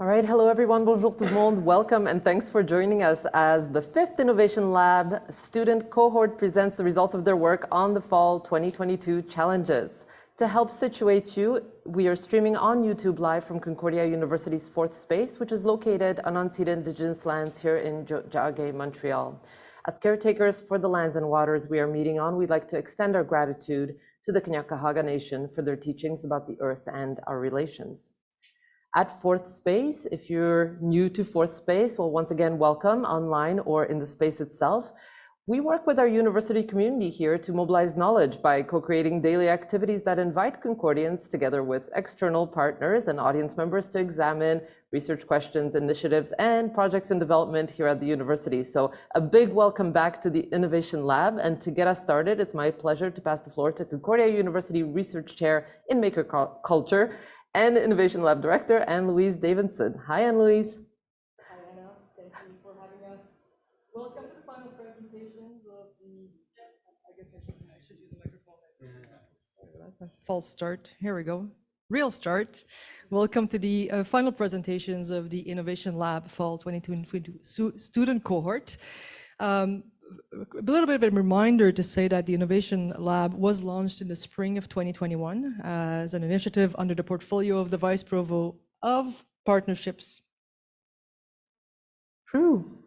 All right, hello everyone, bonjour tout le monde, welcome and thanks for joining us as the 5th Innovation Lab student cohort presents the results of their work on the Fall 2022 challenges. To help situate you, we are streaming on YouTube live from Concordia University's 4th space, which is located on unceded Indigenous lands here in Jagé, Montreal. As caretakers for the lands and waters we are meeting on, we'd like to extend our gratitude to the Kanien'kehá:ka Nation for their teachings about the earth and our relations. At 4th Space, if you're new to 4th Space, well, once again, welcome online or in the space itself. We work with our university community here to mobilize knowledge by co-creating daily activities that invite Concordians together with external partners and audience members to examine research questions, initiatives, and projects in development here at the university. So a big welcome back to the Innovation Lab. And to get us started, it's my pleasure to pass the floor to Concordia University Research Chair in Maker Culture and Innovation Lab Director, Anne-Louise Davidson. Hi, Anne-Louise. Hi, Anna. Thank you for having us. Welcome to the final presentations of the, I guess I should use the microphone. False start. Here we go. Real start. Welcome to the final presentations of the Innovation Lab Fall 2022 student cohort. A little bit of a reminder to say that the Innovation Lab was launched in the spring of 2021 as an initiative under the portfolio of the Vice Provost of Partnerships. True.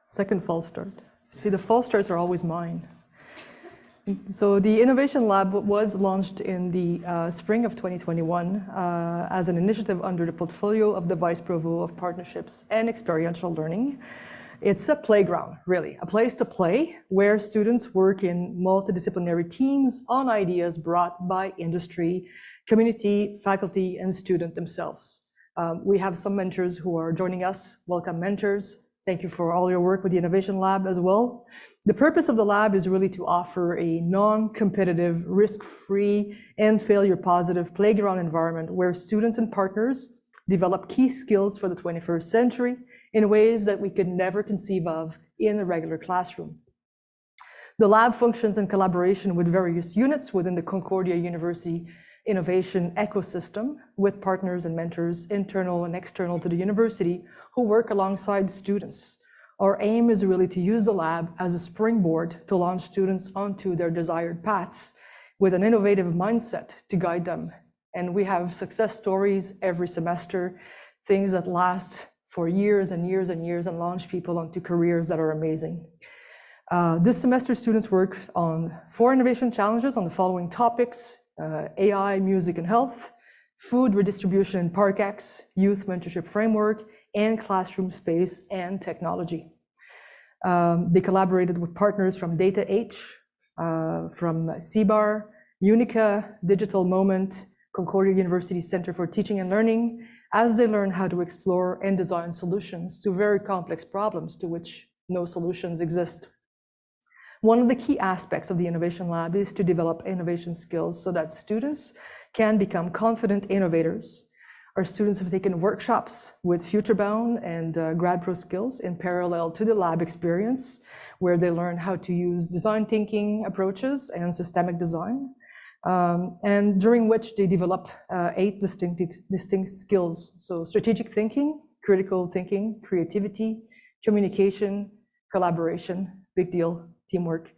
Second false start. See, the false starts are always mine. So the Innovation Lab was launched in the spring of 2021 as an initiative under the portfolio of the Vice Provost of Partnerships and Experiential Learning. It's a playground, really, a place to play where students work in multidisciplinary teams on ideas brought by industry, community, faculty, and student themselves. We have some mentors who are joining us. Welcome, mentors. Thank you for all your work with the Innovation Lab as well. The purpose of the lab is really to offer a non-competitive, risk-free, and failure-positive playground environment where students and partners develop key skills for the 21st century in ways that we could never conceive of in a regular classroom. The lab functions in collaboration with various units within the Concordia University innovation ecosystem with partners and mentors, internal and external to the university, who work alongside students. Our aim is really to use the lab as a springboard to launch students onto their desired paths with an innovative mindset to guide them. And we have success stories every semester, things that last for years and years and years and launch people onto careers that are amazing. This semester, students work on 4 innovation challenges on the following topics: AI, music and health, food redistribution and ParkX, youth mentorship framework, and classroom space and technology. They collaborated with partners from DataH, from CBAR, Unica, Digital Moment, Concordia University Center for Teaching and Learning, as they learn how to explore and design solutions to very complex problems to which no solutions exist. One of the key aspects of the Innovation Lab is to develop innovation skills so that students can become confident innovators. Our students have taken workshops with FutureBound and GradPro skills in parallel to the lab experience, where they learn how to use design thinking approaches and systemic design. And during which they develop 8 distinct skills. So strategic thinking, critical thinking, creativity, communication, collaboration, big deal, teamwork,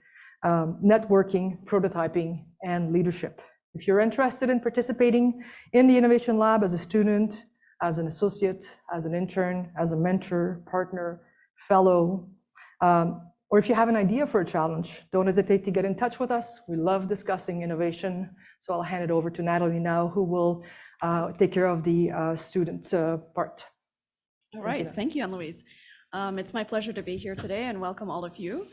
networking, prototyping, and leadership. If you're interested in participating in the Innovation Lab as a student, as an associate, as an intern, as a mentor, partner, fellow, or if you have an idea for a challenge, don't hesitate to get in touch with us. We love discussing innovation. So I'll hand it over to Natalie now, who will take care of the student part. All right, thank you, Anne-Louise. It's my pleasure to be here today and welcome all of you.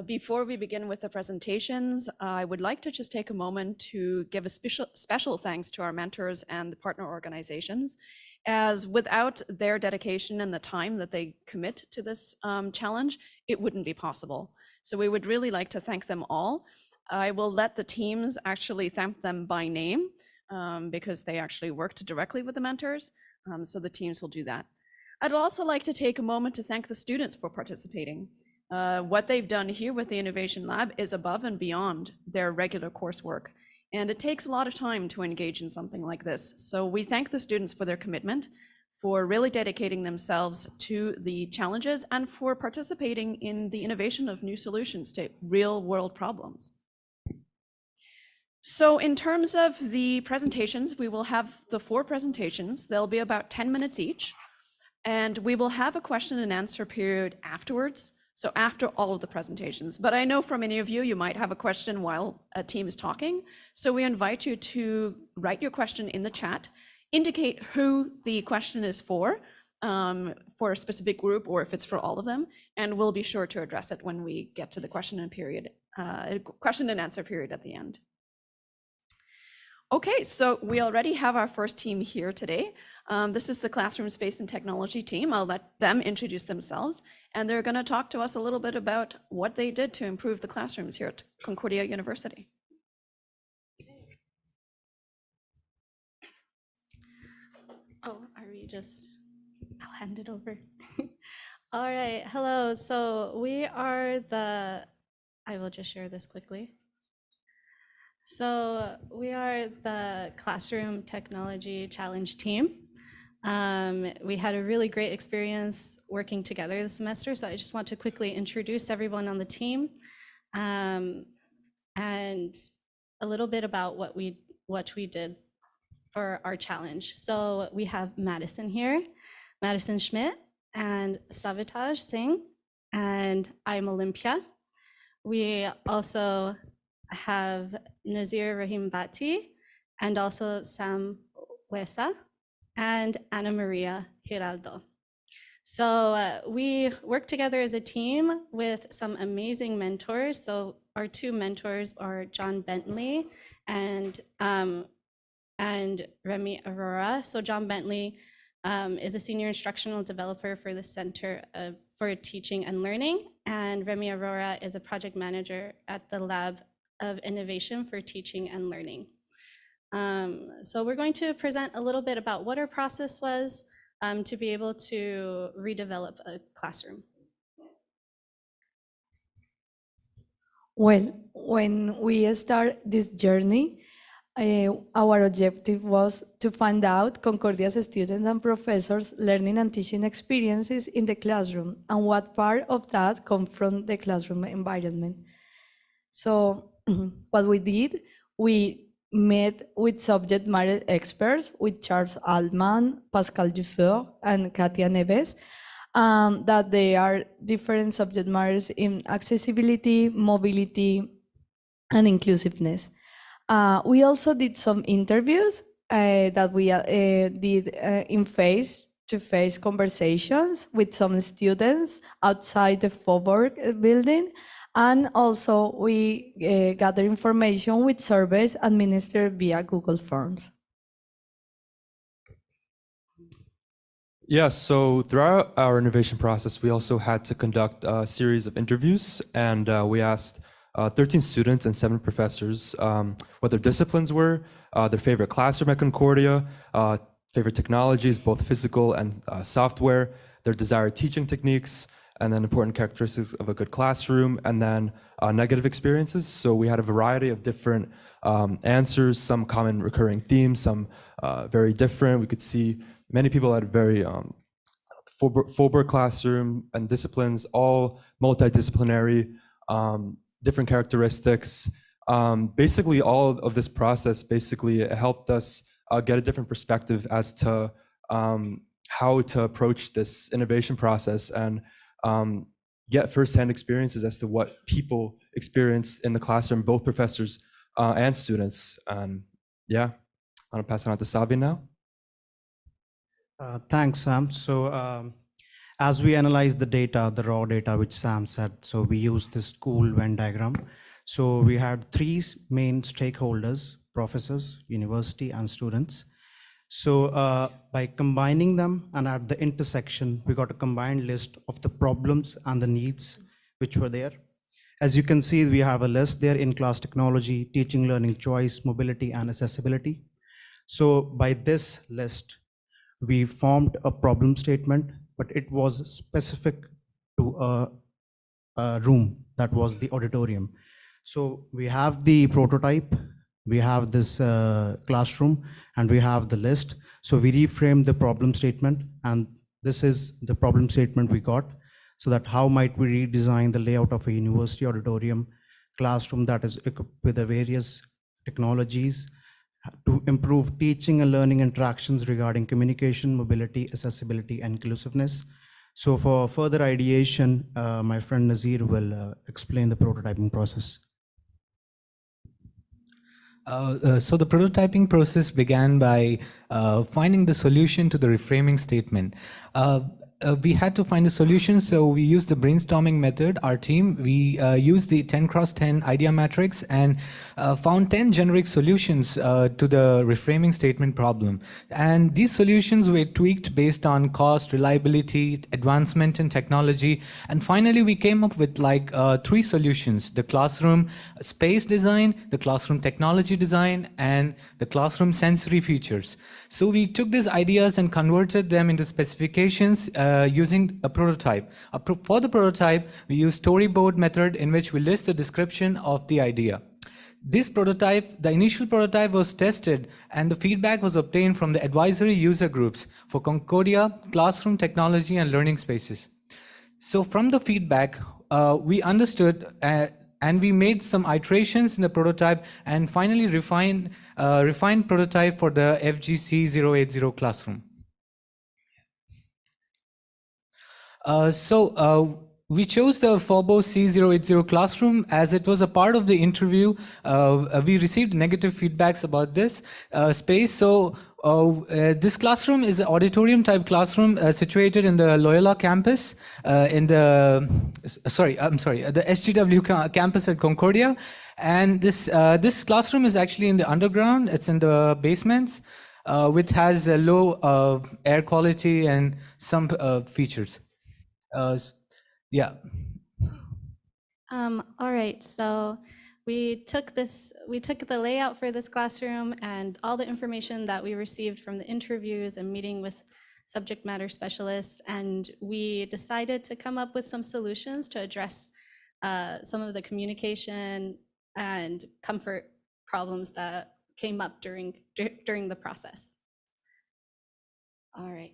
Before we begin with the presentations, I would like to just take a moment to give a special thanks to our mentors and the partner organizations, as without their dedication and the time that they commit to this challenge, it wouldn't be possible. So we would really like to thank them all. I will let the teams actually thank them by name because they actually worked directly with the mentors, so the teams will do that. I'd also like to take a moment to thank the students for participating. What they've done here with the Innovation Lab is above and beyond their regular coursework. And it takes a lot of time to engage in something like this. So we thank the students for their commitment, for really dedicating themselves to the challenges and for participating in the innovation of new solutions to real world problems. So in terms of the presentations, we will have the 4 presentations. They'll be about 10 minutes each, and we will have a question and answer period afterwards, so after all of the presentations. But I know for many of you, you might have a question while a team is talking, so we invite you to write your question in the chat, indicate who the question is for a specific group or if it's for all of them, and we'll be sure to address it when we get to the question and answer period at the end. Okay, so we already have our first team here today. This is the Classroom Space and Technology team. I'll let them introduce themselves, and they're going to talk to us a little bit about what they did to improve the classrooms here at Concordia University. Oh, are we just, I'll hand it over. All right, hello. So we are I will just share this quickly. So we are the Classroom Technology Challenge team. We had a really great experience working together this semester, so I just want to quickly introduce everyone on the team and a little bit about what we did for our challenge. So we have Madison here, Madison Schmidt, and Savitaj Singh, and I'm Olympia. We also have Nazir Rahim Bhatti, and also Sam Wesa, and Ana Maria Giraldo. So we work together as a team with some amazing mentors. So our 2 mentors are John Bentley and Remy Aurora. So John Bentley is a senior instructional developer for the Center for Teaching and Learning, and Remy Aurora is a project manager at the Lab of Innovation for Teaching and Learning. So we're going to present a little bit about what our process was to be able to redevelop a classroom. Well, when we start this journey, our objective was to find out Concordia's students and professors' learning and teaching experiences in the classroom and what part of that comes from the classroom environment. So what we did, we met with subject matter experts, with Charles Altman, Pascal Dufour, and Katia Neves, that they are different subject matters in accessibility, mobility, and inclusiveness. We also did some interviews that we did in face-to-face conversations with some students outside the Faubourg building. And also we gather information with surveys administered via Google Forms. Yeah, so throughout our innovation process, we also had to conduct a series of interviews, and we asked 13 students and 7 professors what their disciplines were, their favorite classroom at Concordia, favorite technologies, both physical and software, their desired teaching techniques, and then important characteristics of a good classroom, and then negative experiences. So we had a variety of different answers, some common recurring themes, some very different. We could see many people had very Faubourg classroom and disciplines, all multidisciplinary, different characteristics. Basically, all of this process basically helped us get a different perspective as to how to approach this innovation process and get firsthand experiences as to what people experienced in the classroom, both professors and students. Yeah, I'm gonna pass it on to Sabi now. Thanks, Sam. So as we analyze the data, the raw data, which Sam said, so we used this cool Venn diagram. So we had 3 main stakeholders: professors, university, and students. So by combining them and at the intersection, we got a combined list of the problems and the needs which were there. As you can see, we have a list there: in-class technology, teaching, learning choice, mobility, and accessibility. So by this list, we formed a problem statement, but it was specific to a room, that was the auditorium. So we have the prototype we have this classroom and we have the list. So we reframed the problem statement, and this is the problem statement we got. So that how might we redesign the layout of a university auditorium classroom that is equipped with the various technologies to improve teaching and learning interactions regarding communication, mobility, accessibility, and inclusiveness. So for further ideation, my friend Nazir will explain the prototyping process. So the prototyping process began by finding the solution to the reframing statement. We had to find a solution, so we used the brainstorming method. Our team, we used the 10x10 idea matrix and found 10 generic solutions to the reframing statement problem. And these solutions were tweaked based on cost, reliability, advancement in technology. And finally, we came up with like 3 solutions: the classroom space design, the classroom technology design, and the classroom sensory features. So we took these ideas and converted them into specifications using a prototype. For the prototype, we use storyboard method in which we list the description of the idea. This prototype, the initial prototype was tested and the feedback was obtained from the advisory user groups for Concordia, classroom technology, and learning spaces. So from the feedback, we understood and we made some iterations in the prototype and finally refined prototype for the FGC 080 classroom. We chose the FOBO C080 classroom as it was a part of the interview. We received negative feedbacks about this space. So this classroom is an auditorium type classroom situated in the Loyola campus, the SGW campus at Concordia. And this classroom is actually in the underground. It's in the basements, which has a low air quality and some features. Yeah. All right, so we took the layout for this classroom and all the information that we received from the interviews and meeting with subject matter specialists, and we decided to come up with some solutions to address some of the communication and comfort problems that came up during the process. All right.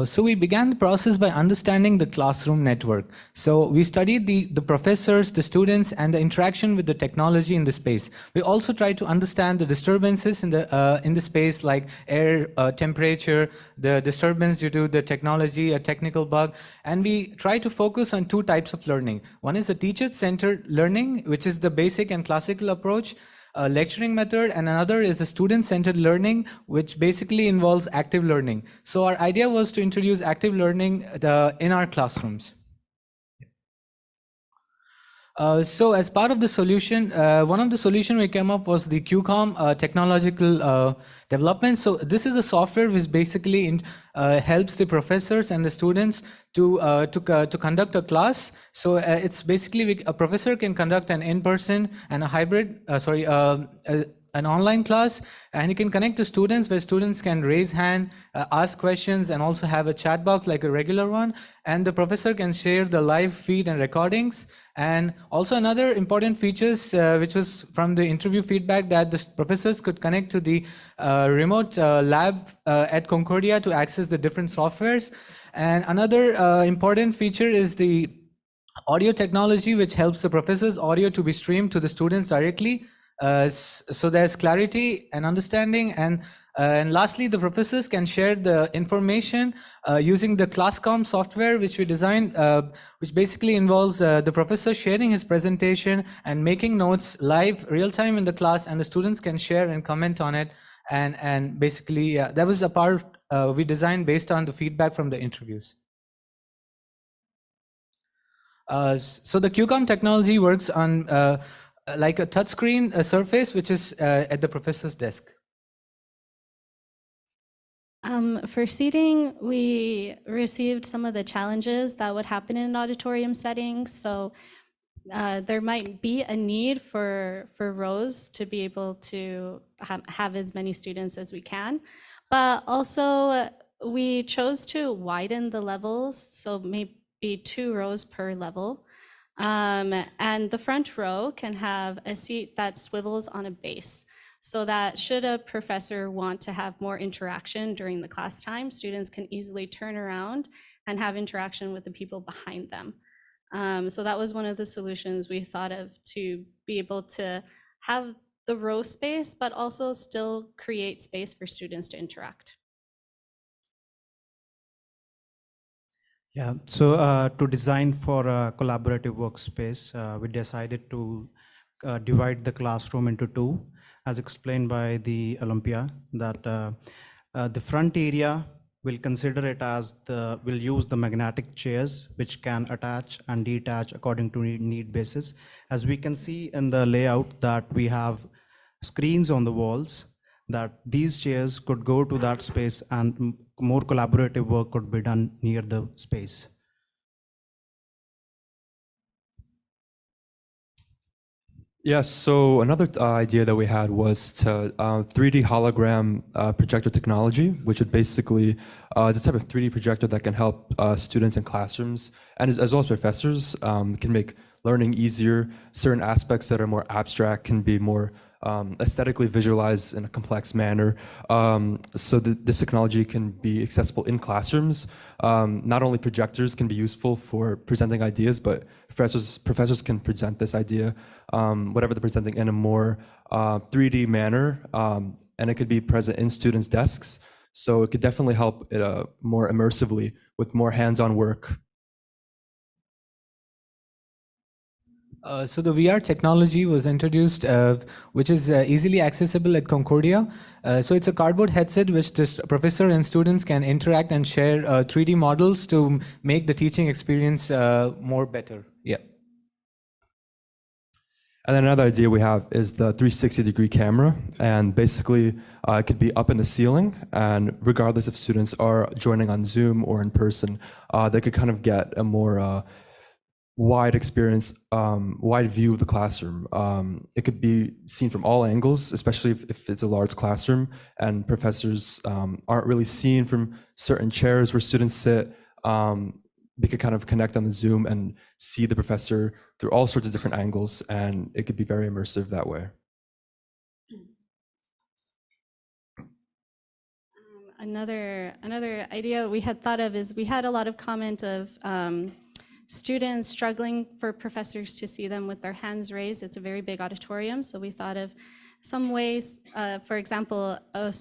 So we began the process by understanding the classroom network. So we studied the professors, the students, and the interaction with the technology in the space. We also tried to understand the disturbances in the space, like air temperature, the disturbance due to the technology, a technical bug. And we try to focus on 2 types of learning. One is the teacher-centered learning, which is the basic and classical approach, lecturing method, and another is the student-centered learning, which basically involves active learning. So our idea was to introduce active learning in our classrooms. So as part of the solution, one of the solution we came up was the QCOM technological development. So this is a software which basically helps the professors and the students to conduct a class. So it's basically a professor can conduct an in-person and a hybrid, an online class, and you can connect to students where students can raise hand, ask questions, and also have a chat box like a regular one. And the professor can share the live feed and recordings. And also another important features, which was from the interview feedback, that the professors could connect to the remote lab at Concordia to access the different softwares. And another important feature is the audio technology, which helps the professors' audio to be streamed to the students directly. So there's clarity and understanding, and lastly, the professors can share the information using the ClassCom software, which we designed, which basically involves the professor sharing his presentation and making notes live, real time in the class, and the students can share and comment on it. And basically, that was a part we designed based on the feedback from the interviews. So the QCOM technology works on like a touchscreen surface, which is at the professor's desk. For seating, we received some of the challenges that would happen in an auditorium setting. So there might be a need for rows to be able to have as many students as we can. But also, we chose to widen the levels, so maybe 2 rows per level. And the front row can have a seat that swivels on a base, so that should a professor want to have more interaction during the class time, students can easily turn around and have interaction with the people behind them. So that was one of the solutions we thought of to be able to have the row space, but also still create space for students to interact. Yeah, so to design for a collaborative workspace, we decided to divide the classroom into two, as explained by the Olympia, that the front area will consider it as we'll use the magnetic chairs, which can attach and detach according to need basis. As we can see in the layout that we have screens on the walls, that these chairs could go to that space and more collaborative work could be done near the space. Yes, so another idea that we had was to 3D hologram projector technology, which would basically, this type of 3D projector that can help students in classrooms and as well as professors can make learning easier. Certain aspects that are more abstract can be more aesthetically visualized in a complex manner. So this technology can be accessible in classrooms. Not only projectors can be useful for presenting ideas, but professors can present this idea, whatever they're presenting, in a more 3D manner, and it could be present in students' desks. So it could definitely help it more immersively with more hands-on work. So the VR technology was introduced, which is easily accessible at Concordia. So it's a cardboard headset which the professor and students can interact and share 3D models to make the teaching experience more better. Yeah. And then another idea we have is the 360-degree camera, and basically it could be up in the ceiling, and regardless if students are joining on Zoom or in person, they could kind of get a more wide experience, wide view of the classroom. It could be seen from all angles, especially if it's a large classroom and professors aren't really seen from certain chairs where students sit. They could kind of connect on the Zoom and see the professor through all sorts of different angles, and it could be very immersive that way. Another idea we had thought of is we had a lot of comment of students struggling for professors to see them with their hands raised. It's a very big auditorium, so we thought of some ways, for example, a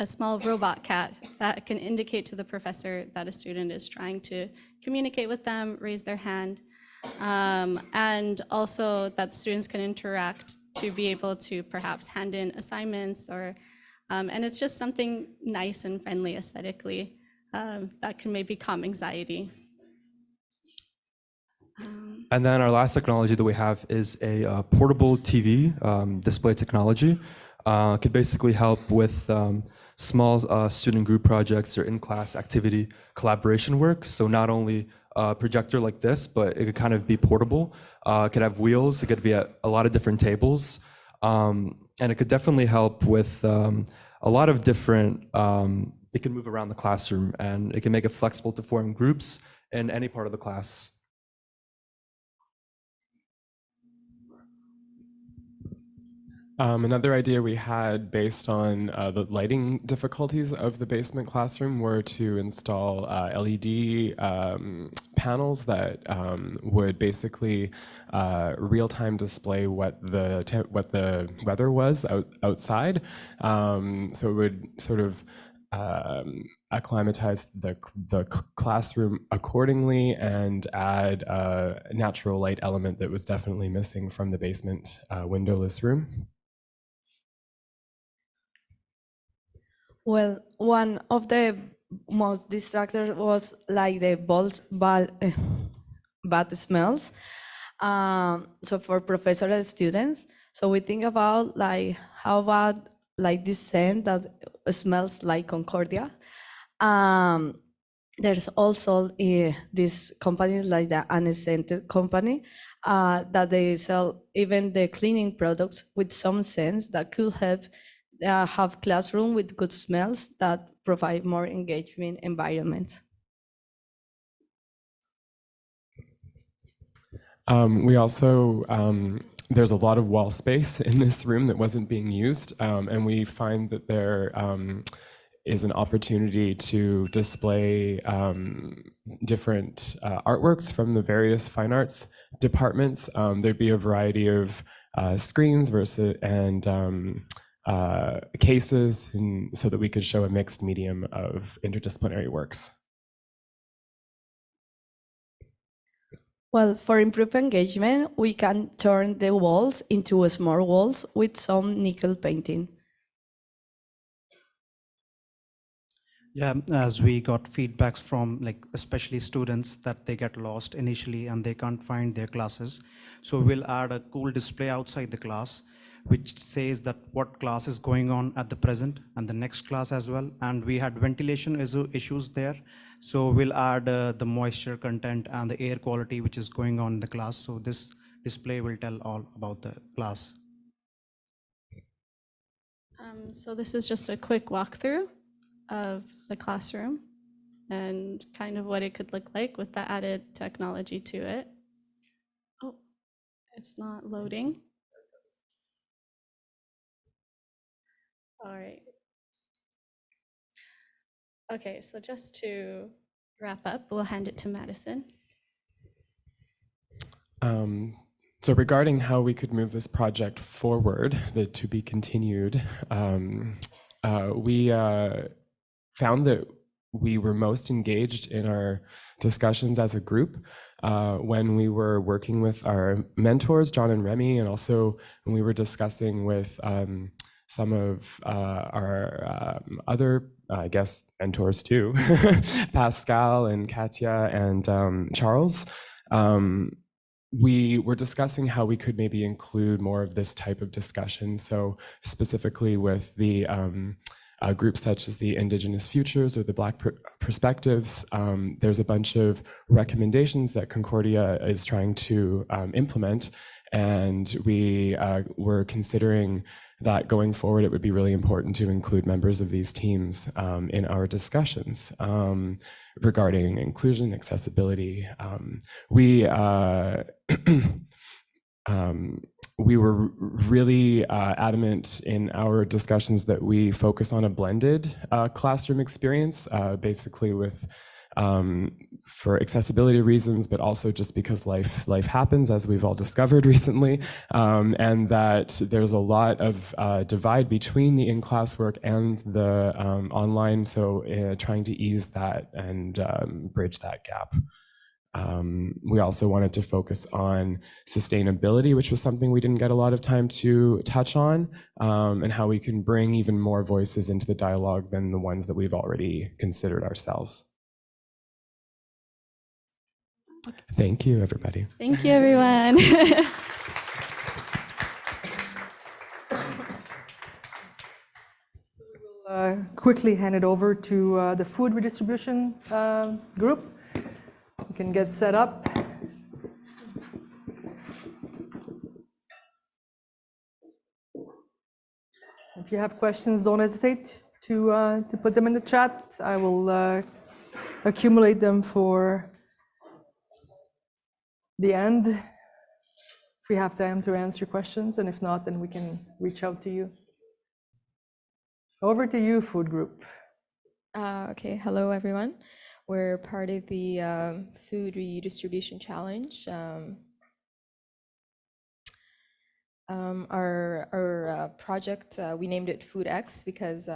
small robot cat that can indicate to the professor that a student is trying to communicate with them, raise their hand, and also that students can interact to be able to perhaps hand in assignments, or and it's just something nice and friendly aesthetically that can maybe calm anxiety. And then our last technology that we have is a portable TV display technology. It could basically help with small student group projects or in-class activity collaboration work. So not only a projector like this, but it could kind of be portable. It could have wheels, it could be at a lot of different tables. And it could definitely help with a lot of different, it can move around the classroom, and it can make it flexible to form groups in any part of the class. Another idea we had based on the lighting difficulties of the basement classroom were to install LED panels that would basically real-time display what the weather was outside. So it would sort of acclimatize the classroom accordingly and add a natural light element that was definitely missing from the basement windowless room. Well, one of the most distractors was like the bad smells. So for professors and students, so we think about like how about like this scent that smells like Concordia. There's also these companies like the unscented company that they sell even the cleaning products with some scents that could help have classroom with good smells that provide more engagement environment. We also, there's a lot of wall space in this room that wasn't being used, and we find that there is an opportunity to display different artworks from the various fine arts departments. There'd be a variety of screens and cases, and so that we could show a mixed medium of interdisciplinary works. Well, for improved engagement, we can turn the walls into smart walls with some nickel painting. Yeah, as we got feedbacks from especially students that they get lost initially and they can't find their classes. So we'll add a cool display outside the class, which says that what class is going on at the present and the next class as well. And we had ventilation issues there. So we'll add the moisture content and the air quality which is going on in the class. So this display will tell all about the class. So this is just a quick walkthrough of the classroom and kind of what it could look like with the added technology to it. Oh, it's not loading. All right. Okay, so just to wrap up, we'll hand it to Madison. So regarding how we could move this project forward, the to be continued, we found that we were most engaged in our discussions as a group when we were working with our mentors, John and Remy, and also when we were discussing with some of our other, I guess, mentors too, Pascal and Katya and Charles. We were discussing how we could maybe include more of this type of discussion. So specifically with the groups such as the Indigenous Futures or the Black Perspectives, there's a bunch of recommendations that Concordia is trying to implement. And we were considering that going forward, it would be really important to include members of these teams in our discussions regarding inclusion, accessibility. We were really adamant in our discussions that we focus on a blended classroom experience, basically with for accessibility reasons, but also just because life happens, as we've all discovered recently, and that there's a lot of divide between the in-class work and the online, so trying to ease that and bridge that gap. We also wanted to focus on sustainability, which was something we didn't get a lot of time to touch on, and how we can bring even more voices into the dialogue than the ones that we've already considered ourselves. Thank you, everybody. Thank you, everyone. Quickly hand it over to the food redistribution group. You can get set up. If you have questions, don't hesitate to put them in the chat. I will accumulate them for the end, if we have time to answer questions, and if not, then we can reach out to you. Over to you, food group. Okay, hello everyone. We're part of the Food Redistribution Challenge. Our project, we named it Food X because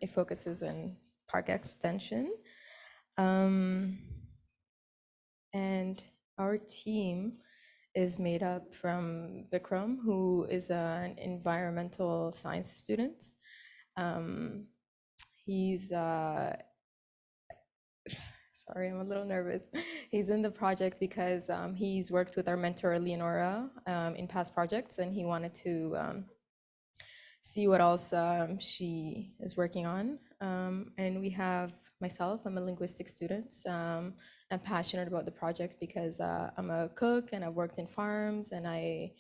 it focuses on park extension. And our team is made up from Vikram, who is an environmental science student. He's, sorry, I'm a little nervous. He's in the project because he's worked with our mentor, Leonora, in past projects, and he wanted to see what else she is working on. And we have myself, I'm a linguistics student. I'm passionate about the project because I'm a cook and I've worked in farms, and I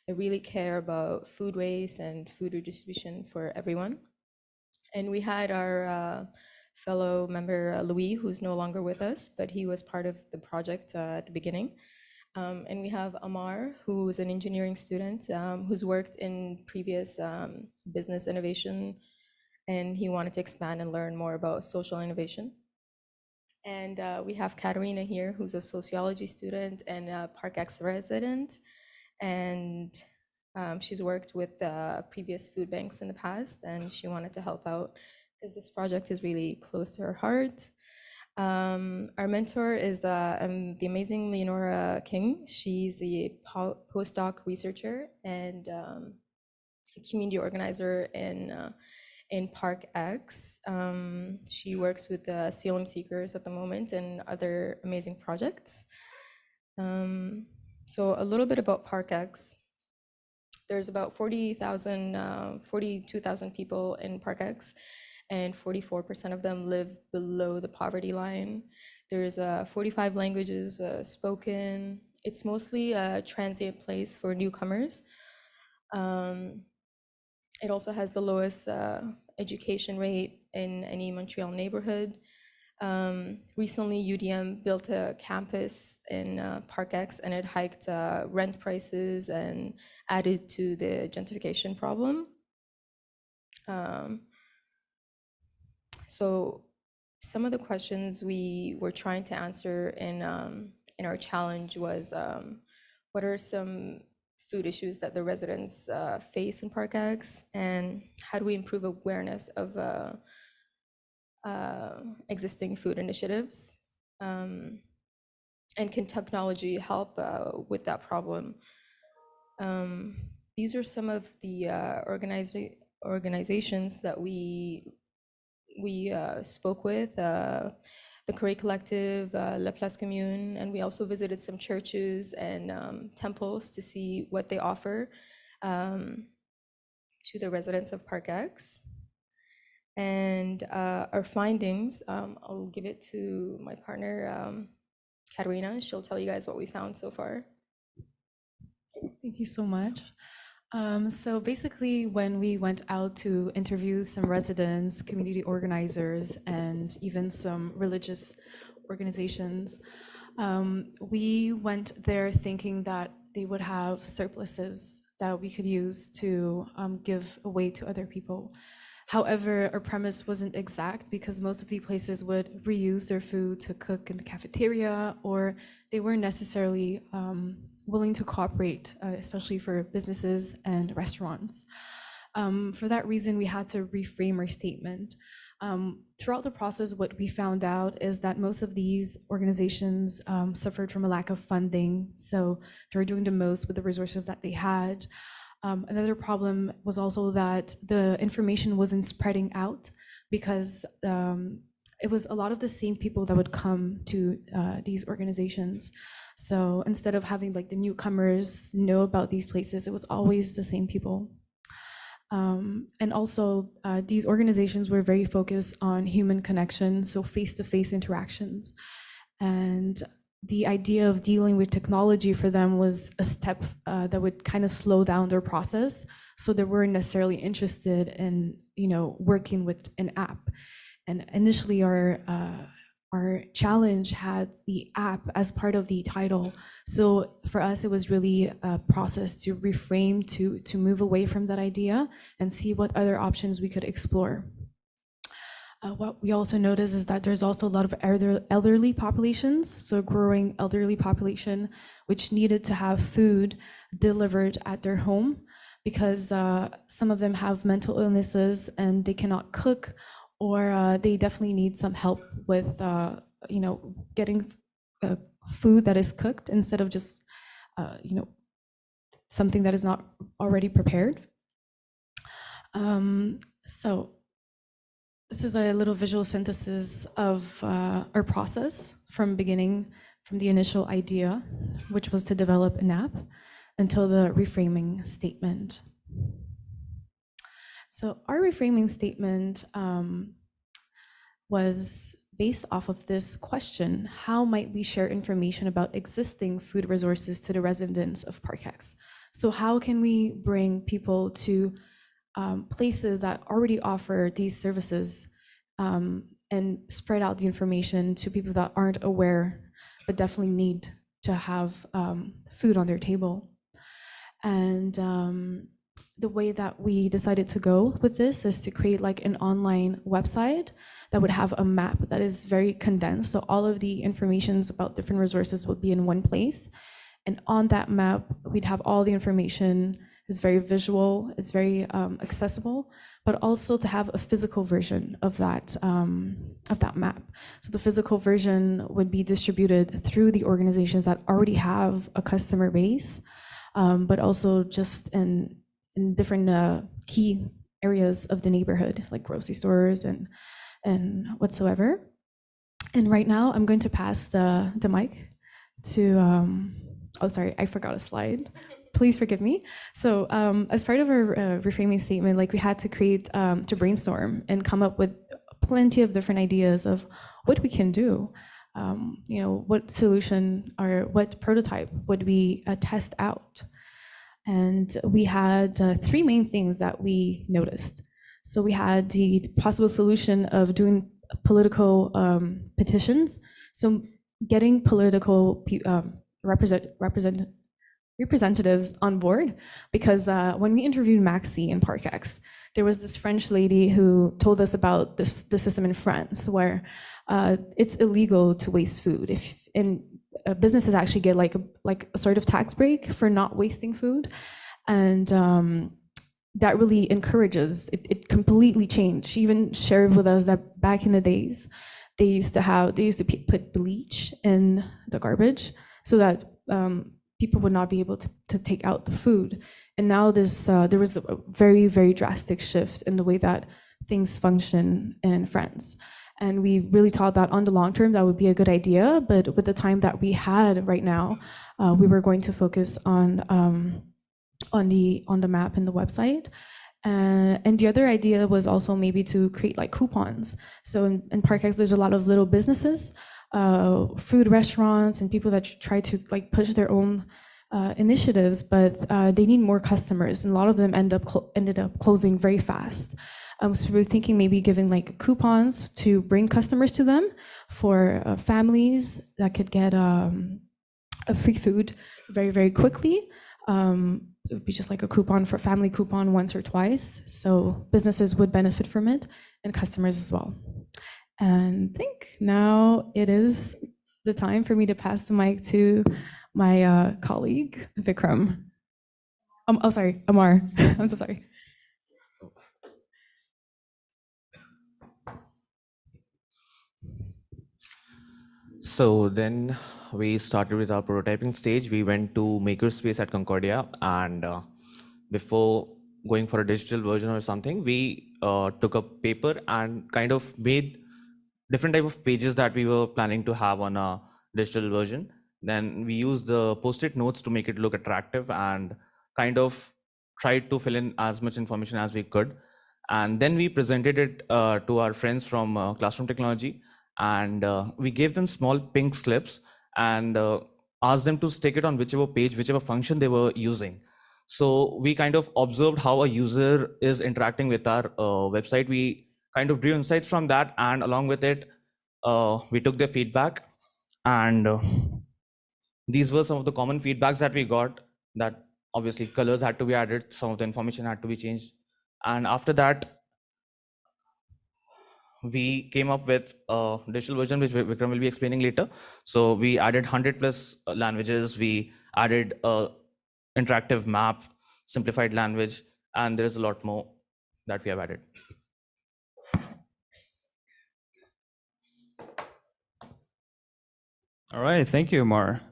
really care about food waste and food redistribution for everyone. And we had our fellow member, Louis, who's no longer with us, but he was part of the project at the beginning. And we have Amar, who is an engineering student who's worked in previous business innovation, and he wanted to expand and learn more about social innovation. And we have Katerina here, who's a sociology student and a ParkX resident. And she's worked with previous food banks in the past, and she wanted to help out because this project is really close to her heart. Our mentor is the amazing Leonora King. She's a postdoc researcher and a community organizer in ParkX. She works with the asylum seekers at the moment and other amazing projects. So a little bit about ParkX. There's about 42,000 people in ParkX, and 44% of them live below the poverty line. There's 45 languages spoken. It's mostly a transient place for newcomers. It also has the lowest education rate in any Montreal neighborhood. Recently, UDM built a campus in ParkX, and it hiked rent prices and added to the gentrification problem. So some of the questions we were trying to answer in our challenge was, what are some food issues that the residents face in ParkX, and how do we improve awareness of existing food initiatives? And can technology help with that problem? These are some of the organizations that we spoke with, the Corée Collective, La Place Commune, and we also visited some churches and temples to see what they offer to the residents of ParkX. And our findings, I'll give it to my partner, Katerina. She'll tell you guys what we found so far. Thank you so much. So basically, when we went out to interview some residents, community organizers, and even some religious organizations, we went there thinking that they would have surpluses that we could use to give away to other people. However, our premise wasn't exact because most of the places would reuse their food to cook in the cafeteria, or they weren't necessarily willing to cooperate, especially for businesses and restaurants. For that reason, we had to reframe our statement. Throughout the process, what we found out is that most of these organizations suffered from a lack of funding, so they were doing the most with the resources that they had. Another problem was also that the information wasn't spreading out because it was a lot of the same people that would come to these organizations. So instead of having like the newcomers know about these places, it was always the same people. And also these organizations were very focused on human connection, so face-to-face interactions. And the idea of dealing with technology for them was a step that would kind of slow down their process. So they weren't necessarily interested in, working with an app. And initially our challenge had the app as part of the title. So for us, it was really a process to reframe, to move away from that idea and see what other options we could explore. What we also noticed is that there's also a lot of elderly populations, so a growing elderly population, which needed to have food delivered at their home because some of them have mental illnesses and they cannot cook, or they definitely need some help with, getting food that is cooked instead of just, something that is not already prepared. So this is a little visual synthesis of our process from the initial idea, which was to develop an app, until the reframing statement. So our reframing statement was based off of this question: how might we share information about existing food resources to the residents of ParkX? So how can we bring people to places that already offer these services and spread out the information to people that aren't aware but definitely need to have food on their table. And the way that we decided to go with this is to create like an online website that would have a map that is very condensed. So all of the informations about different resources would be in one place. And on that map, we'd have all the information. It's very visual, it's very accessible, but also to have a physical version of that map. So the physical version would be distributed through the organizations that already have a customer base, but also just in different key areas of the neighborhood, like grocery stores and whatsoever. And right now, I'm going to pass the mic to, oh, sorry, I forgot a slide. Please forgive me. So as part of our reframing statement, like we had to create, to brainstorm and come up with plenty of different ideas of what we can do. What solution or what prototype would we test out? And we had three main things that we noticed. So we had the possible solution of doing political petitions. So getting political representatives on board, because when we interviewed Maxi in ParkX, there was this French lady who told us about the system in France where it's illegal to waste food. Businesses actually get like a sort of tax break for not wasting food, and that really encourages. It completely changed. She even shared with us that back in the days, they used to put bleach in the garbage so that people would not be able to take out the food. And now there was a very, very drastic shift in the way that things function in France. And we really thought that on the long term, that would be a good idea. But with the time that we had right now, we were going to focus on the map and the website. And the other idea was also maybe to create like coupons. So in ParkX, there's a lot of little businesses, food restaurants, and people that try to like push their own initiatives, but they need more customers, and a lot of them ended up closing very fast. So we're thinking maybe giving like coupons to bring customers to them for families that could get a free food very, very quickly. It would be just like a coupon for family coupon once or twice. So businesses would benefit from it and customers as well. And I think now it is the time for me to pass the mic to my colleague, Vikram. Oh, sorry, Amar. I'm so sorry. So then we started with our prototyping stage. We went to Makerspace at Concordia, and before going for a digital version or something, we took a paper and kind of made different type of pages that we were planning to have on a digital version. Then we used the post-it notes to make it look attractive and kind of tried to fill in as much information as we could. And then we presented it to our friends from Classroom Technology, and we gave them small pink slips and asked them to stick it on whichever page, whichever function they were using. So we kind of observed how a user is interacting with our website. We kind of drew insights from that, and along with it, we took their feedback, and these were some of the common feedbacks that we got, that obviously colors had to be added, some of the information had to be changed. And after that, we came up with a digital version, which Vikram will be explaining later. So we added 100+ languages, we added a interactive map, simplified language, and there is a lot more that we have added. All right, thank you, Amar.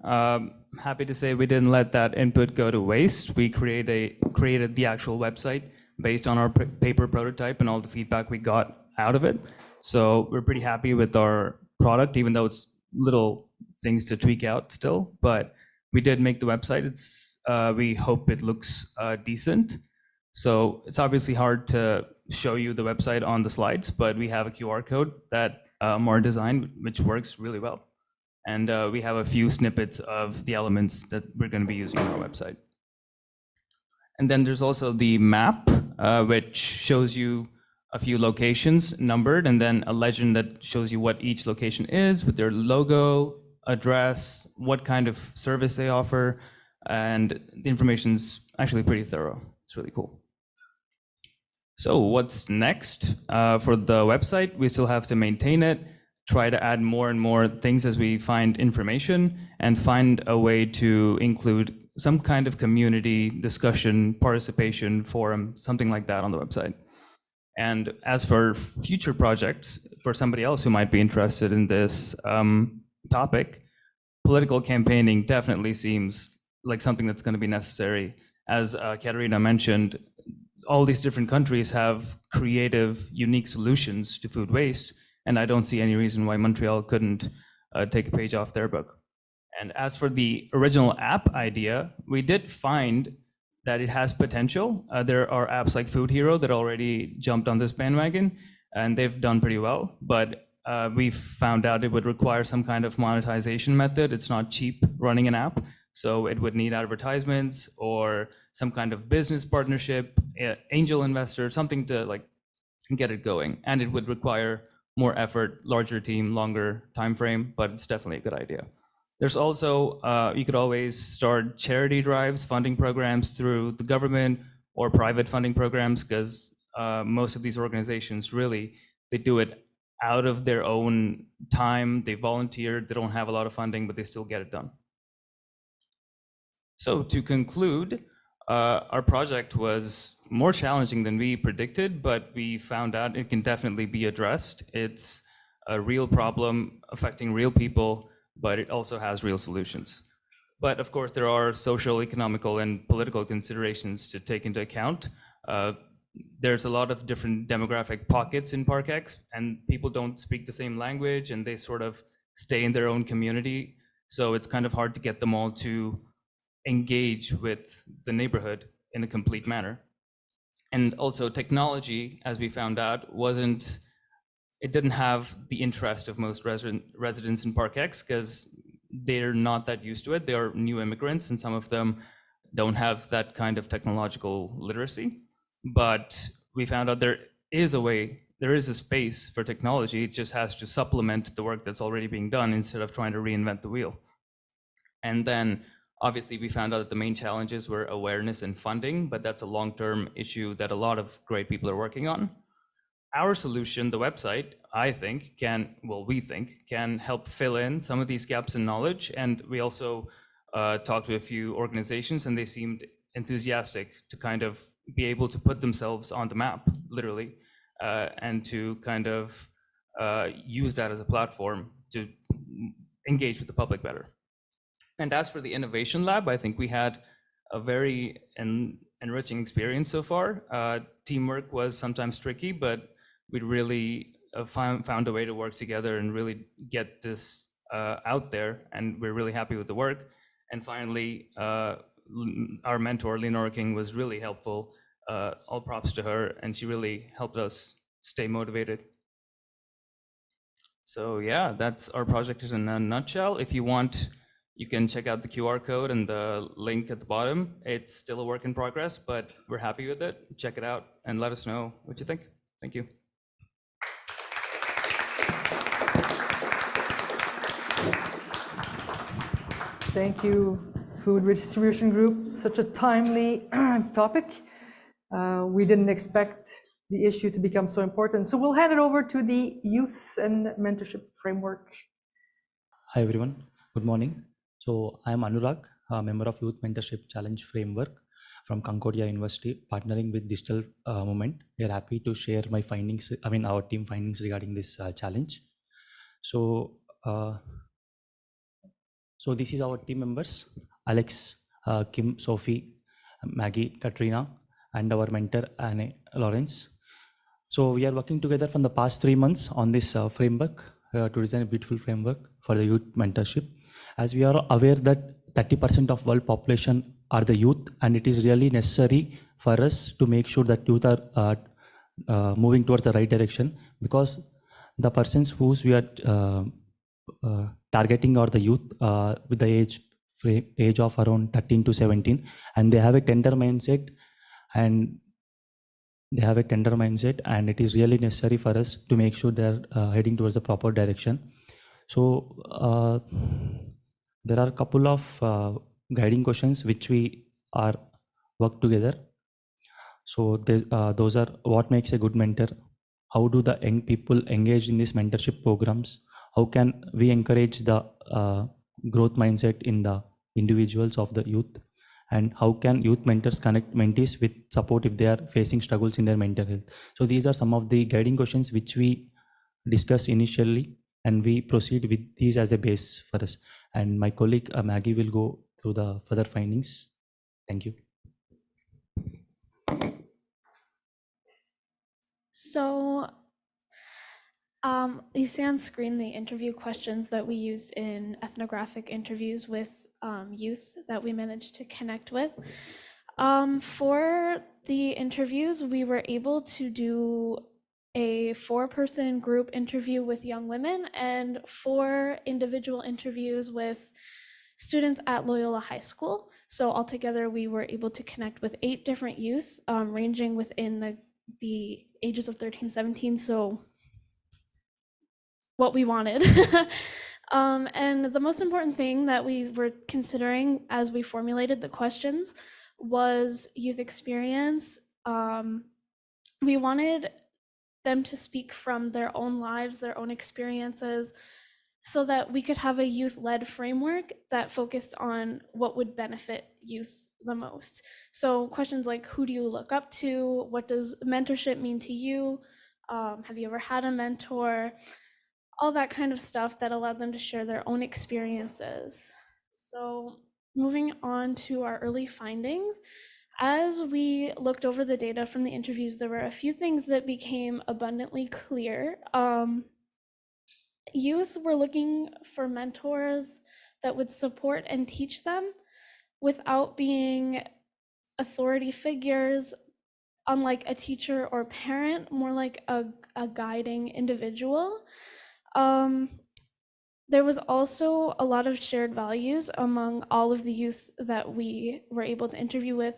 Happy to say we didn't let that input go to waste. We created the actual website based on our paper prototype and all the feedback we got out of it. So we're pretty happy with our product, even though it's little things to tweak out still. But we did make the website. We hope it looks decent. So it's obviously hard to show you the website on the slides, but we have a QR code that Amar designed, which works really well. And we have a few snippets of the elements that we're going to be using on our website. And then there's also the map, which shows you a few locations numbered, and then a legend that shows you what each location is with their logo, address, what kind of service they offer, and the information's actually pretty thorough. It's really cool. So what's next? For the website, we still have to maintain it, try to add more and more things as we find information, and find a way to include some kind of community discussion, participation, forum, something like that on the website. And as for future projects, for somebody else who might be interested in this topic, political campaigning definitely seems like something that's going to be necessary. As Katerina mentioned, all these different countries have creative, unique solutions to food waste, and I don't see any reason why Montreal couldn't take a page off their book. And as for the original app idea, we did find that it has potential. There are apps like Food Hero that already jumped on this bandwagon, and they've done pretty well, but we found out it would require some kind of monetization method. It's not cheap running an app, so it would need advertisements or some kind of business partnership, angel investor, something to like get it going. And it would require more effort, larger team, longer time frame, but it's definitely a good idea. There's also, you could always start charity drives, funding programs through the government or private funding programs, because most of these organizations really, they do it out of their own time. They volunteer, they don't have a lot of funding, but they still get it done. So to conclude, our project was more challenging than we predicted, but we found out it can definitely be addressed. It's a real problem affecting real people, but it also has real solutions. But of course, there are social, economical, and political considerations to take into account. There's a lot of different demographic pockets in ParkX, and people don't speak the same language, and they sort of stay in their own community. So it's kind of hard to get them all to engage with the neighborhood in a complete manner. And also technology, as we found out, it didn't have the interest of most residents in ParkX, because they're not that used to it. They are new immigrants, and some of them don't have that kind of technological literacy. But we found out there is a space for technology. It just has to supplement the work that's already being done instead of trying to reinvent the wheel. And then obviously we found out that the main challenges were awareness and funding, but that's a long-term issue that a lot of great people are working on. Our solution, the website, we think can help fill in some of these gaps in knowledge. And we also talked to a few organizations, and they seemed enthusiastic to kind of be able to put themselves on the map, literally, and to kind of use that as a platform to engage with the public better. And as for the Innovation Lab, I think we had a very enriching experience so far. Teamwork was sometimes tricky, but we really found a way to work together and really get this out there, and we're really happy with the work. And finally, our mentor, Lenora King, was really helpful. All props to her, and she really helped us stay motivated. So yeah, that's our project in a nutshell. If you want, you can check out the QR code and the link at the bottom. It's still a work in progress, but we're happy with it. Check it out and let us know what you think. Thank you. Thank you, Food Redistribution Group. Such a timely topic. We didn't expect the issue to become so important. So we'll hand it over to the Youth and Mentorship Framework. Hi, everyone. Good morning. So I'm Anurag, a member of Youth Mentorship Challenge Framework from Concordia University, partnering with Digital Movement. We are happy to share my findings, our team findings regarding this challenge. So this is our team members: Alex, Kim, Sophie, Maggie, Katrina, and our mentor, Anne Lawrence. So we are working together from the past 3 months on this framework to design a beautiful framework for the youth mentorship. As we are aware that 30% of world population are the youth, and it is really necessary for us to make sure that youth are moving towards the right direction, because the persons whose we are targeting are the youth with the age of around 13 to 17, and they have a tender mindset, and it is really necessary for us to make sure they're heading towards the proper direction. So there are a couple of guiding questions which we are work together. So those are: what makes a good mentor? How do the young people engage in these mentorship programs? How can we encourage the growth mindset in the individuals of the youth? And how can youth mentors connect mentees with support if they are facing struggles in their mental health? So these are some of the guiding questions which we discussed initially, and we proceed with these as a base for us. And my colleague Maggie will go through the further findings. Thank you. So you see on screen the interview questions that we used in ethnographic interviews with youth that we managed to connect with. For the interviews, we were able to do a 4-person group interview with young women and 4 individual interviews with students at Loyola High School. So altogether, we were able to connect with 8 different youth, ranging within the ages of 13, 17. So what we wanted. And the most important thing that we were considering as we formulated the questions was youth experience. We wanted them to speak from their own lives, their own experiences, so that we could have a youth-led framework that focused on what would benefit youth the most. So questions like, who do you look up to? What does mentorship mean to you? Have you ever had a mentor? All that kind of stuff that allowed them to share their own experiences. So moving on to our early findings, as we looked over the data from the interviews, there were a few things that became abundantly clear. Youth were looking for mentors that would support and teach them without being authority figures, unlike a teacher or parent, more like a guiding individual. There was also a lot of shared values among all of the youth that we were able to interview with.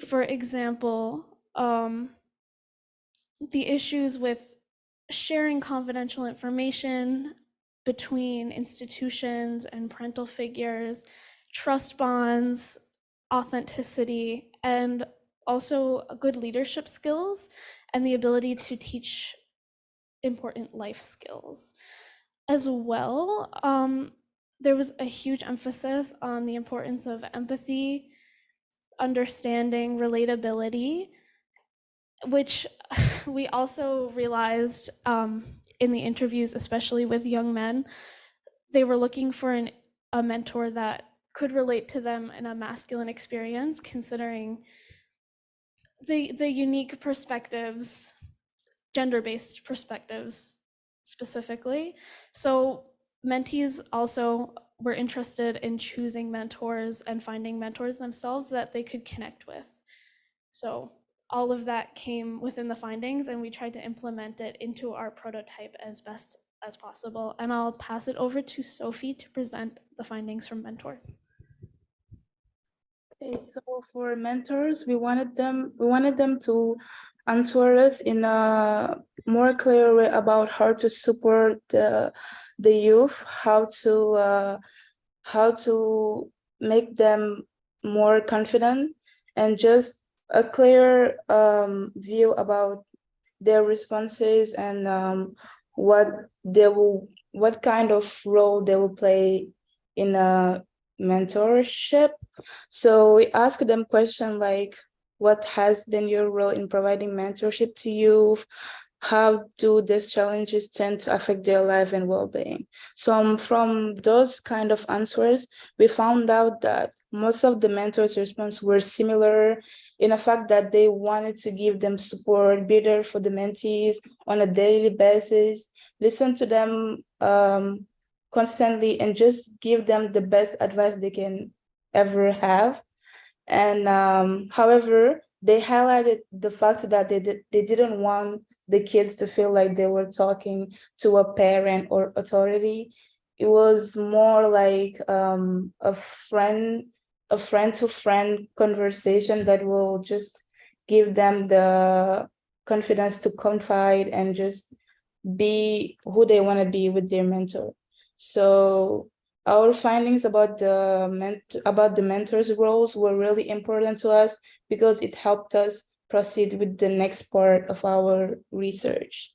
For example, the issues with sharing confidential information between institutions and parental figures, trust bonds, authenticity, and also good leadership skills and the ability to teach important life skills. As well, there was a huge emphasis on the importance of empathy, understanding, relatability, which we also realized in the interviews, especially with young men. They were looking for a mentor that could relate to them in a masculine experience, considering the unique perspectives, gender-based perspectives specifically. So mentees also were interested in choosing mentors and finding mentors themselves that they could connect with. So all of that came within the findings, and we tried to implement it into our prototype as best as possible. And I'll pass it over to Sophie to present the findings from mentors. Okay, so for mentors, we wanted them to answer us in a more clear way about how to support the youth, how to make them more confident, and just a clear view about their responses and what kind of role they will play in a mentorship. So we ask them questions like, what has been your role in providing mentorship to youth? How do these challenges tend to affect their life and well-being? So from those kind of answers, we found out that most of the mentors' responses were similar in the fact that they wanted to give them support, be there for the mentees on a daily basis, listen to them constantly, and just give them the best advice they can ever have. And however, they highlighted the fact that they didn't want the kids to feel like they were talking to a parent or authority. It was more like a friend-to-friend conversation that will just give them the confidence to confide and just be who they want to be with their mentor. So our findings about the mentors' roles were really important to us because it helped us proceed with the next part of our research.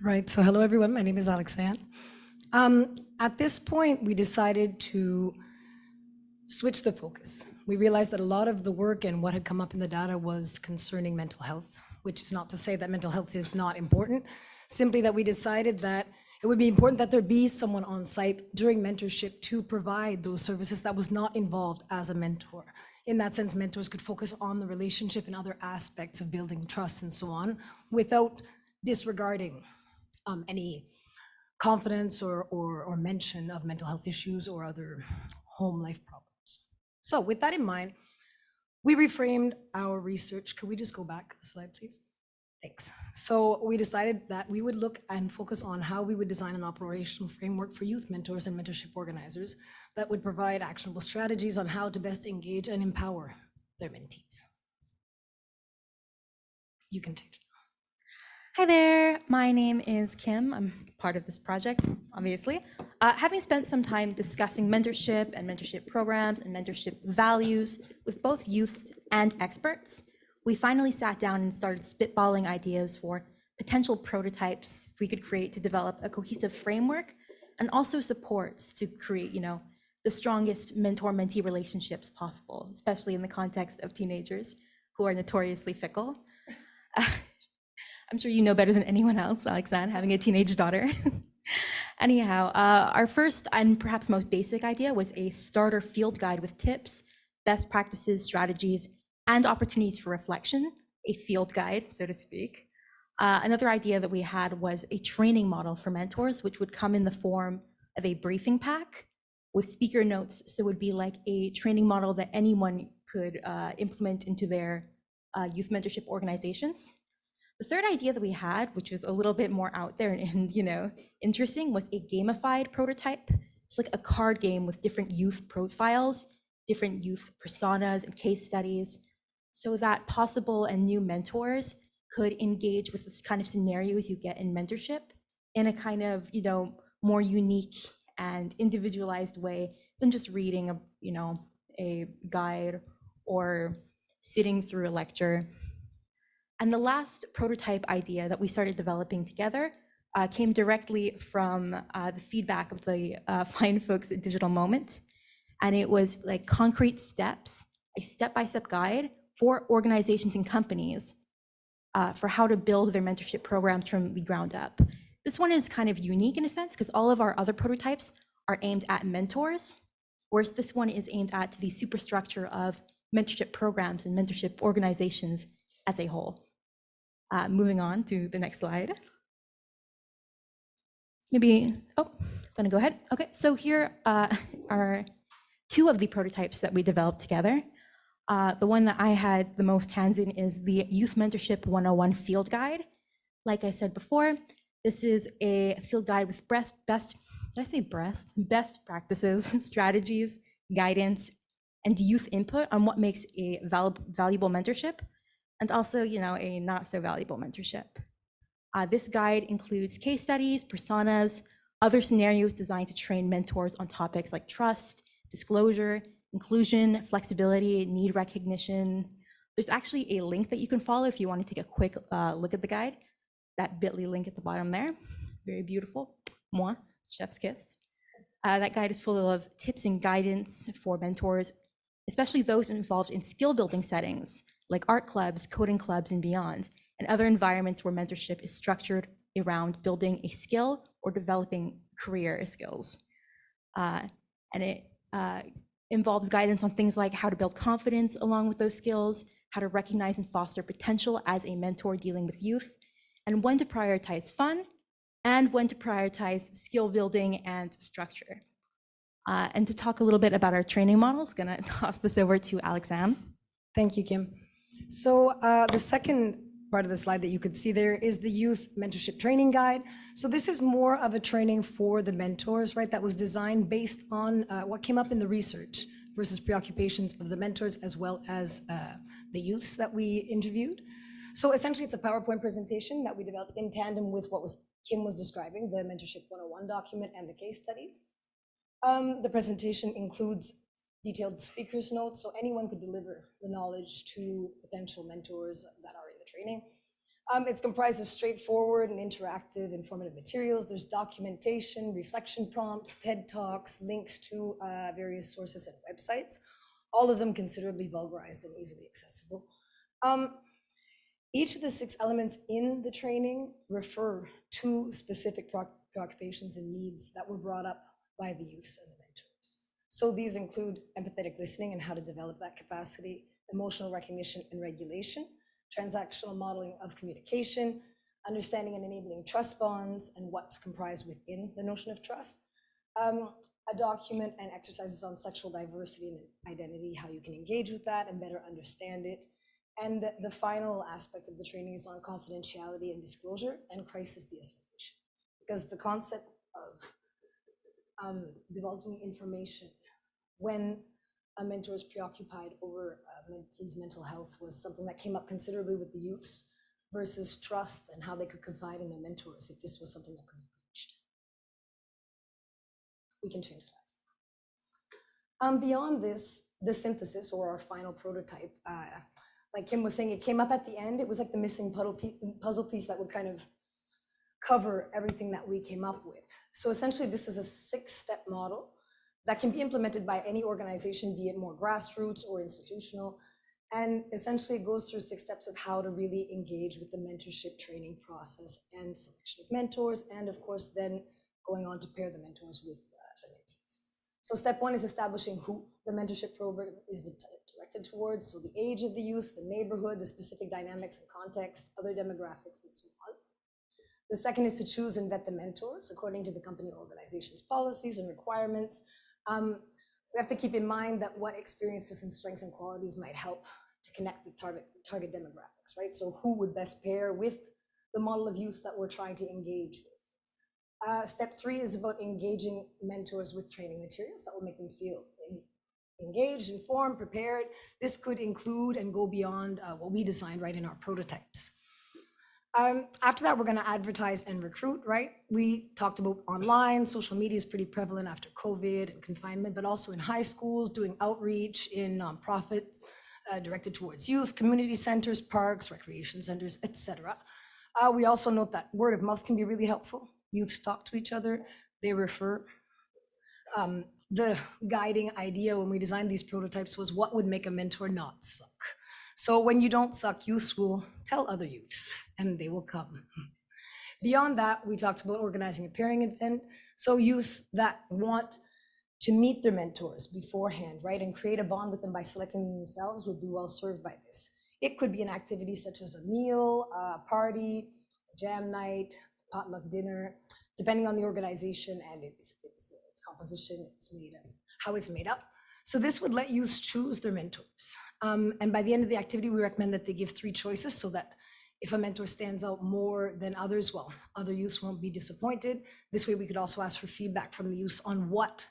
Right, so hello everyone, my name is Alexandre. At this point, we decided to switch the focus. We realized that a lot of the work and what had come up in the data was concerning mental health, which is not to say that mental health is not important, simply that we decided that it would be important that there be someone on site during mentorship to provide those services that was not involved as a mentor. In that sense, mentors could focus on the relationship and other aspects of building trust and so on, without disregarding any confidence or mention of mental health issues or other home life problems. So with that in mind, we reframed our research. Could we just go back a slide, please? Thanks. So we decided that we would look and focus on how we would design an operational framework for youth mentors and mentorship organizers that would provide actionable strategies on how to best engage and empower their mentees. You can take it. Hi there, my name is Kim. I'm part of this project, obviously. Having spent some time discussing mentorship and mentorship programs and mentorship values with both youths and experts, we finally sat down and started spitballing ideas for potential prototypes we could create to develop a cohesive framework and also supports to create, the strongest mentor-mentee relationships possible, especially in the context of teenagers who are notoriously fickle. I'm sure you know better than anyone else, Alexandre, having a teenage daughter. Anyhow, our first and perhaps most basic idea was a starter field guide with tips, best practices, strategies, and opportunities for reflection, a field guide, so to speak. Another idea that we had was a training model for mentors, which would come in the form of a briefing pack with speaker notes. So it would be like a training model that anyone could implement into their youth mentorship organizations. The third idea that we had, which was a little bit more out there and interesting, was a gamified prototype. It's like a card game with different youth profiles, different youth personas and case studies, so that possible and new mentors could engage with this kind of scenarios you get in mentorship in a kind of, more unique and individualized way than just reading a guide or sitting through a lecture. And the last prototype idea that we started developing together came directly from the feedback of the fine folks at Digital Moment. And it was like concrete steps, a step-by-step guide for organizations and companies for how to build their mentorship programs from the ground up. This one is kind of unique in a sense because all of our other prototypes are aimed at mentors, whereas this one is aimed at the superstructure of mentorship programs and mentorship organizations as a whole. Moving on to the next slide. Gonna go ahead. Okay, so here are two of the prototypes that we developed together. The one that I had the most hands in is the Youth Mentorship 101 Field Guide. Like I said before, this is a field guide with best practices, strategies, guidance, and youth input on what makes a valuable mentorship, and also, a not so valuable mentorship. This guide includes case studies, personas, other scenarios designed to train mentors on topics like trust, disclosure, inclusion, flexibility, need recognition. There's actually a link that you can follow if you want to take a quick look at the guide. That bit.ly link at the bottom there. Very beautiful. Moi, chef's kiss. That guide is full of tips and guidance for mentors, especially those involved in skill building settings like art clubs, coding clubs, and beyond, and other environments where mentorship is structured around building a skill or developing career skills. And it involves guidance on things like how to build confidence along with those skills, how to recognize and foster potential as a mentor dealing with youth, and when to prioritize fun, and when to prioritize skill building and structure. And to talk a little bit about our training models, gonna toss this over to Alexandre. Thank you, Kim. So the second part of the slide that you could see there is the Youth Mentorship Training Guide. So this is more of a training for the mentors, right? That was designed based on what came up in the research versus preoccupations of the mentors as well as the youths that we interviewed. So essentially it's a PowerPoint presentation that we developed in tandem with what Kim was describing, the Mentorship 101 document and the case studies. The presentation includes detailed speaker's notes, so anyone could deliver the knowledge to potential mentors that are in the training. It's comprised of straightforward and interactive informative materials. There's documentation, reflection prompts, TED Talks, links to various sources and websites, all of them considerably vulgarized and easily accessible. Each of the 6 elements in the training refer to specific preoccupations and needs that were brought up by the youths and the mentors. So these include empathetic listening and how to develop that capacity, emotional recognition and regulation, transactional modeling of communication, understanding and enabling trust bonds and what's comprised within the notion of trust, a document and exercises on sexual diversity and identity, how you can engage with that and better understand it. And the final aspect of the training is on confidentiality and disclosure and crisis de-escalation, because the concept of divulging information when a mentor is preoccupied over a mentee's mental health was something that came up considerably with the youths versus trust and how they could confide in their mentors if this was something that could be breached. We can change slides. Beyond this, the synthesis or our final prototype, like Kim was saying, it came up at the end. It was like the missing puzzle piece that would kind of cover everything that we came up with. So essentially, this is a 6-step model that can be implemented by any organization, be it more grassroots or institutional. And essentially it goes through 6 steps of how to really engage with the mentorship training process and selection of mentors. And of course, then going on to pair the mentors with the mentees. So step 1 is establishing who the mentorship program is directed towards. So the age of the youth, the neighborhood, the specific dynamics and contexts, other demographics, and so on. The second is to choose and vet the mentors according to the company or organization's policies and requirements. We have to keep in mind that what experiences and strengths and qualities might help to connect with target demographics, right? So who would best pair with the model of youth that we're trying to engage with? Step 3 is about engaging mentors with training materials that will make them feel engaged, informed, prepared. This could include and go beyond what we designed right in our prototypes. After that, we're going to advertise and recruit, right? We talked about online. Social media is pretty prevalent after COVID and confinement, but also in high schools, doing outreach in nonprofits directed towards youth, community centers, parks, recreation centers, etc. We also note that word of mouth can be really helpful. Youths talk to each other, they refer. The guiding idea when we designed these prototypes was what would make a mentor not suck. So when you don't suck, youths will tell other youths and they will come. Beyond that, we talked about organizing a pairing event. So youths that want to meet their mentors beforehand, right, and create a bond with them by selecting themselves would be well served by this. It could be an activity such as a meal, a party, a jam night, potluck dinner, depending on the organization and its composition, how it's made up. So this would let youths choose their mentors. And by the end of the activity, we recommend that they give 3 choices so that if a mentor stands out more than others, well, other youths won't be disappointed. This way we could also ask for feedback from the youths on what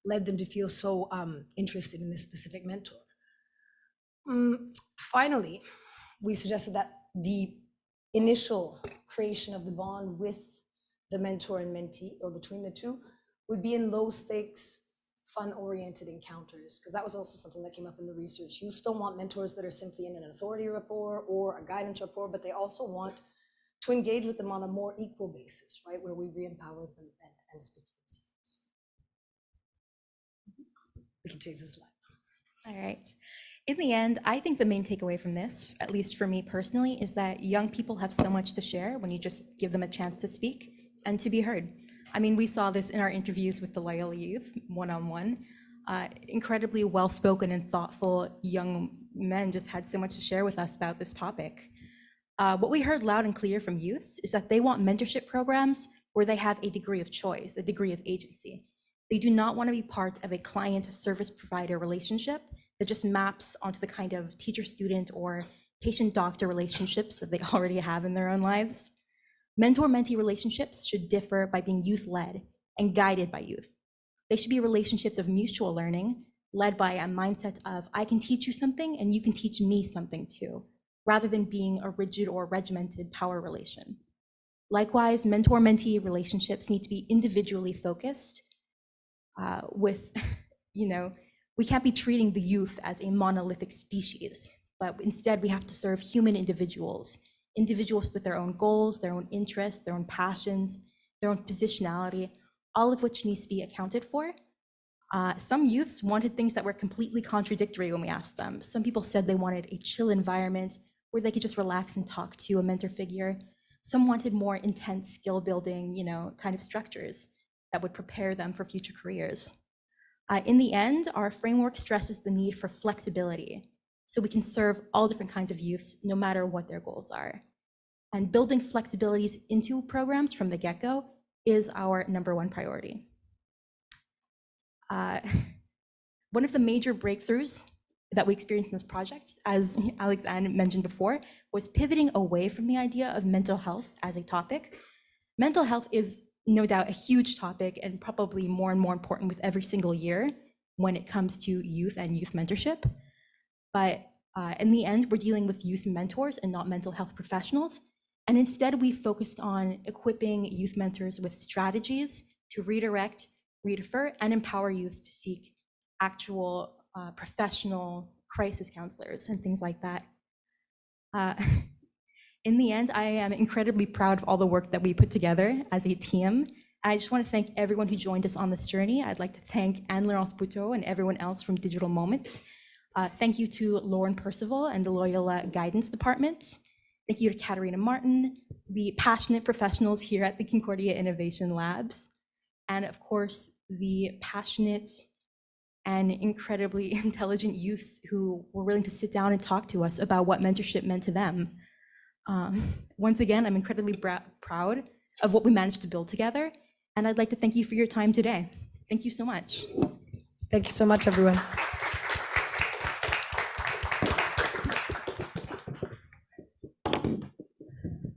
led them to feel so interested in this specific mentor. Finally, we suggested that the initial creation of the bond with the mentor and mentee, or between the two, would be in low stakes, fun-oriented encounters, because that was also something that came up in the research. Youths don't want mentors that are simply in an authority rapport or a guidance rapport, but they also want to engage with them on a more equal basis, right, where we re-empower them and speak to themselves. We can change this slide. All right. In the end, I think the main takeaway from this, at least for me personally, is that young people have so much to share when you just give them a chance to speak and to be heard. I mean, we saw this in our interviews with the Loyola youth, one-on-one. Incredibly well-spoken and thoughtful young men just had so much to share with us about this topic. What we heard loud and clear from youths is that they want mentorship programs where they have a degree of choice, a degree of agency. They do not want to be part of a client-service provider relationship that just maps onto the kind of teacher-student or patient-doctor relationships that they already have in their own lives. Mentor-mentee relationships should differ by being youth-led and guided by youth. They should be relationships of mutual learning, led by a mindset of, I can teach you something and you can teach me something too, rather than being a rigid or regimented power relation. Likewise, mentor-mentee relationships need to be individually focused with, we can't be treating the youth as a monolithic species, but instead we have to serve human individuals with their own goals, their own interests, their own passions, their own positionality, all of which needs to be accounted for. Some youths wanted things that were completely contradictory when we asked them. Some people said they wanted a chill environment where they could just relax and talk to a mentor figure. Some wanted more intense skill building, kind of structures that would prepare them for future careers. In the end, our framework stresses the need for flexibility, so we can serve all different kinds of youths, no matter what their goals are. And building flexibilities into programs from the get-go is our #1 priority. One of the major breakthroughs that we experienced in this project, as Alexandre mentioned before, was pivoting away from the idea of mental health as a topic. Mental health is no doubt a huge topic and probably more and more important with every single year when it comes to youth and youth mentorship. But in the end, we're dealing with youth mentors and not mental health professionals. And instead, we focused on equipping youth mentors with strategies to redirect, redefer, and empower youth to seek actual professional crisis counselors and things like that. In the end, I am incredibly proud of all the work that we put together as a team. I just want to thank everyone who joined us on this journey. I'd like to thank Anne-Laurence Poutot and everyone else from Digital Moment. Thank you to Lauren Percival and the Loyola Guidance Department. Thank you to Katarina Martin, the passionate professionals here at the Concordia Innovation Labs, and of course, the passionate and incredibly intelligent youths who were willing to sit down and talk to us about what mentorship meant to them. Once again, I'm incredibly proud of what we managed to build together, and I'd like to thank you for your time today. Thank you so much. Thank you so much, everyone.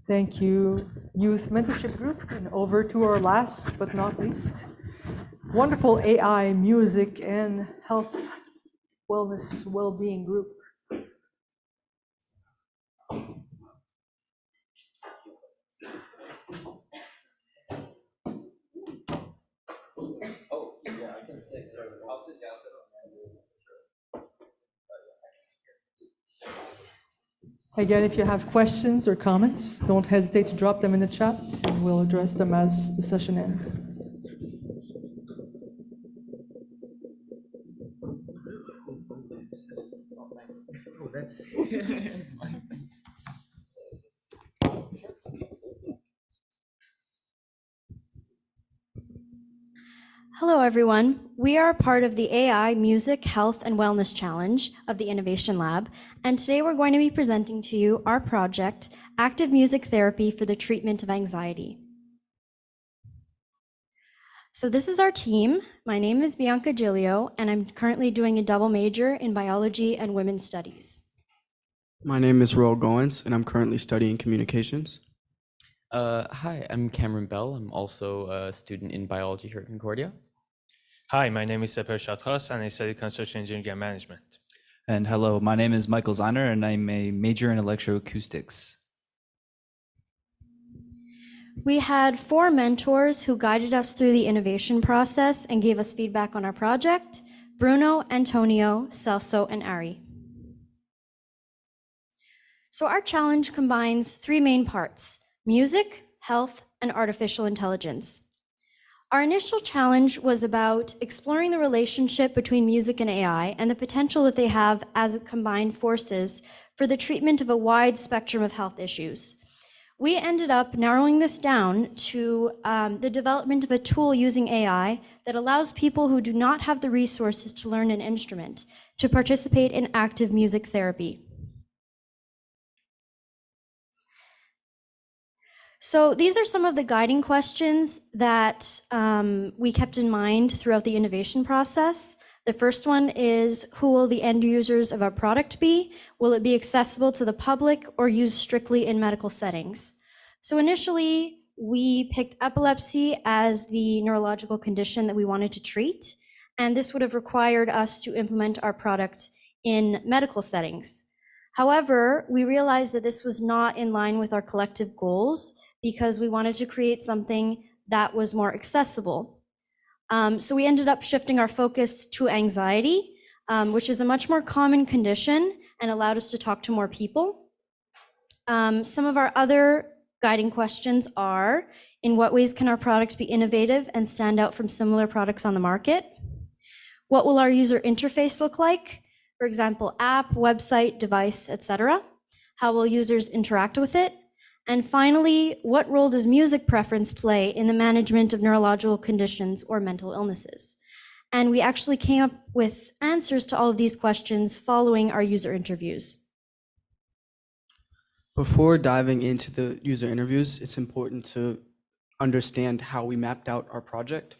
Thank you, Youth Mentorship Group. And over to our last but not least, wonderful AI, music, and health, wellness, well-being group. Oh, yeah, I can sit there. I'll sit down. Again, if you have questions or comments, don't hesitate to drop them in the chat, and we'll address them as the session ends. Oh, that's Hello, everyone. We are part of the AI Music, Health, and Wellness Challenge of the Innovation Lab, and today we're going to be presenting to you our project, Active Music Therapy for the Treatment of Anxiety. So this is our team. My name is Bianca Giglio, and I'm currently doing a double major in biology and women's studies. My name is Roel Goins, and I'm currently studying communications. Hi, I'm Cameron Bell. I'm also a student in biology here at Concordia. Hi, my name is Seper Chatras, and I study construction engineering and management. And hello, my name is Michael Ziner, and I'm a major in electroacoustics. We had 4 mentors who guided us through the innovation process and gave us feedback on our project: Bruno, Antonio, Celso, and Ari. So our challenge combines 3 main parts: music, health, and artificial intelligence. Our initial challenge was about exploring the relationship between music and AI and the potential that they have as combined forces for the treatment of a wide spectrum of health issues. We ended up narrowing this down to the development of a tool using AI that allows people who do not have the resources to learn an instrument to participate in active music therapy. So these are some of the guiding questions that we kept in mind throughout the innovation process. The first one is, who will the end users of our product be? Will it be accessible to the public or used strictly in medical settings? So initially, we picked epilepsy as the neurological condition that we wanted to treat. and this would have required us to implement our product in medical settings. However, we realized that this was not in line with our collective goals because we wanted to create something that was more accessible. So we ended up shifting our focus to anxiety, which is a much more common condition and allowed us to talk to more people. Some of our other guiding questions are, in what ways can our products be innovative and stand out from similar products on the market? What will our user interface look like? For example, app, website, device, etc. How will users interact with it? And finally, what role does music preference play in the management of neurological conditions or mental illnesses? And we actually came up with answers to all of these questions following our user interviews. Before diving into the user interviews, it's important to understand how we mapped out our project.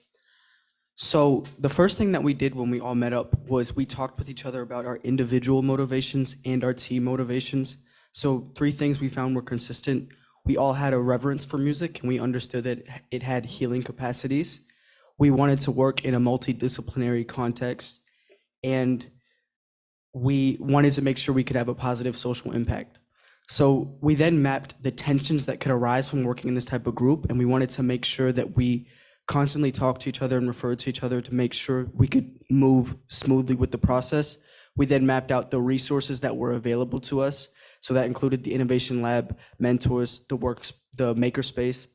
So the first thing that we did when we all met up was we talked with each other about our individual motivations and our team motivations. So 3 things we found were consistent. We all had a reverence for music, and we understood that it had healing capacities. We wanted to work in a multidisciplinary context, and we wanted to make sure we could have a positive social impact. So we then mapped the tensions that could arise from working in this type of group, and we wanted to make sure that we constantly talked to each other and referred to each other to make sure we could move smoothly with the process. We then mapped out the resources that were available to us. So that included the Innovation Lab, mentors, the makerspace.